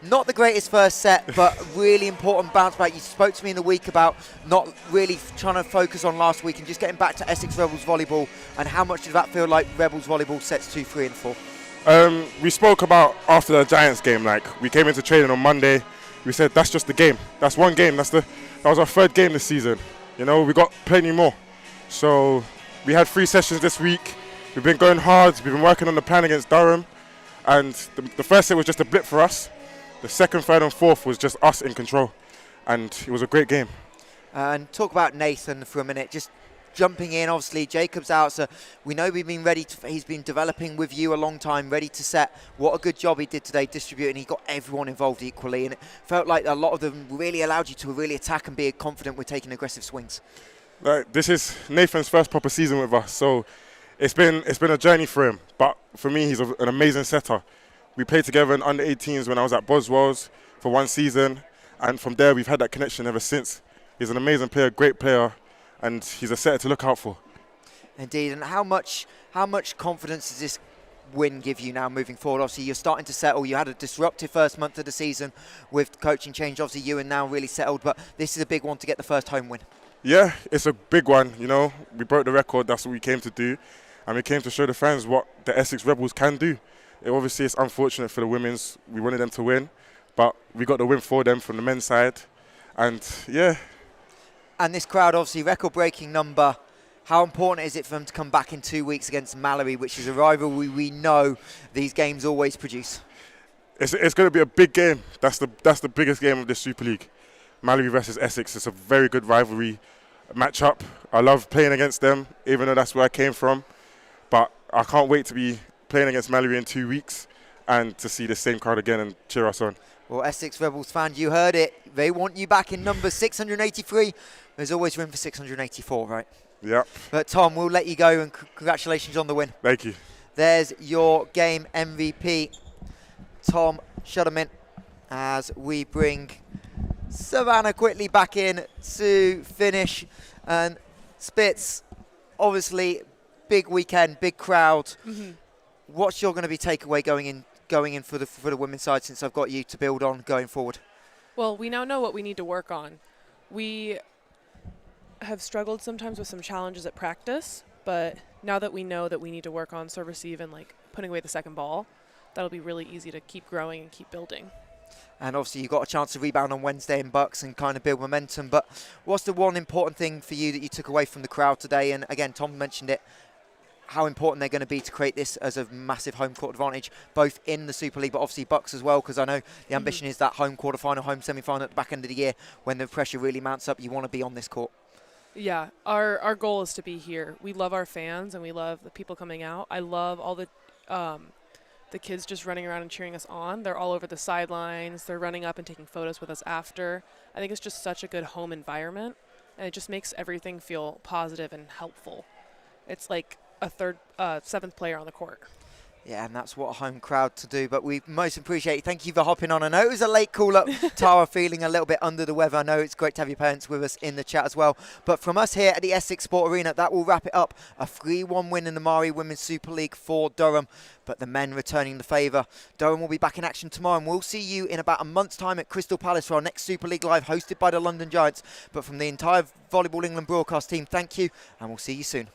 not the greatest first set, but really important bounce back. You spoke to me in the week about not really trying to focus on last week and just getting back to Essex Rebels volleyball, and how much did that feel like Rebels volleyball sets 2, 3 and 4? We spoke about after the Giants game, like we came into training on Monday, we said that's just the game. That's one game. That was our 3rd game this season. You know, we got plenty more. So we had 3 sessions this week. We've been going hard. We've been working on the plan against Durham. And the first set was just a blip for us. The 2nd, 3rd and 4th was just us in control. And it was a great game. And talk about Nathan for a minute. Just jumping in, obviously, Jacob's out. So we know we've been ready. He's been developing with you a long time, ready to set. What a good job he did today, distributing. He got everyone involved equally. And it felt like a lot of them really allowed you to really attack and be confident with taking aggressive swings. This is Nathan's first proper season with us. So it's been a journey for him, but for me, he's an amazing setter. We played together in under 18s when I was at Boswell's for 1 season, and from there we've had that connection ever since. He's an amazing player, great player, and he's a setter to look out for. Indeed, and how much confidence does this win give you now moving forward? Obviously, you're starting to settle. You had a disruptive first month of the season with coaching change. Obviously, you are now really settled, but this is a big one to get the first home win. Yeah, it's a big one. You know, we broke the record. That's what we came to do, and we came to show the fans what the Essex Rebels can do. Obviously, it's unfortunate for the women's. We wanted them to win, but we got the win for them from the men's side, and yeah. And this crowd, obviously, record-breaking number. How important is it for them to come back in 2 weeks against Mallory, which is a rivalry we know these games always produce? It's going to be a big game. That's the biggest game of the Super League. Mallory versus Essex. It's a very good rivalry matchup. I love playing against them, even though that's where I came from. But I can't wait to be playing against Mallory in 2 weeks and to see the same crowd again and cheer us on. Well, Essex Rebels fans, you heard it. They want you back in number 683. There's always room for 684, right? Yep. But Tom, we'll let you go, and congratulations on the win. Thank you. There's your game MVP, Tom Shudderman, as we bring Savannah quickly back in to finish. And Spitz, obviously, big weekend, big crowd. Mm-hmm. What's your going to be takeaway going in for the women's side, since I've got you to build on going forward? Well, we now know what we need to work on. We have struggled sometimes with some challenges at practice, but now that we know that we need to work on serve receive and like putting away the second ball, that'll be really easy to keep growing and keep building. And obviously you got a chance to rebound on Wednesday in Bucks and kind of build momentum, but what's the one important thing for you that you took away from the crowd today? And again, Tom mentioned it, how important they're going to be to create this as a massive home court advantage, both in the Super League, but obviously Bucks as well, because I know the ambition is that home quarter-final, home semi-final at the back end of the year, when the pressure really mounts up, you want to be on this court. Yeah, our goal is to be here. We love our fans and we love the people coming out. I love all the kids just running around and cheering us on. They're all over the sidelines. They're running up and taking photos with us after. I think it's just such a good home environment, and it just makes everything feel positive and helpful. It's like a seventh player on the court. Yeah, and that's what a home crowd to do, but we most appreciate it. Thank you for hopping on. I know it was a late call-up. Tara feeling a little bit under the weather. I know it's great to have your parents with us in the chat as well. But from us here at the Essex Sport Arena, that will wrap it up. A 3-1 win in the Mari Women's Super League for Durham, but the men returning the favour. Durham will be back in action tomorrow, and we'll see you in about a month's time at Crystal Palace for our next Super League Live, hosted by the London Giants. But from the entire Volleyball England broadcast team, thank you, and we'll see you soon.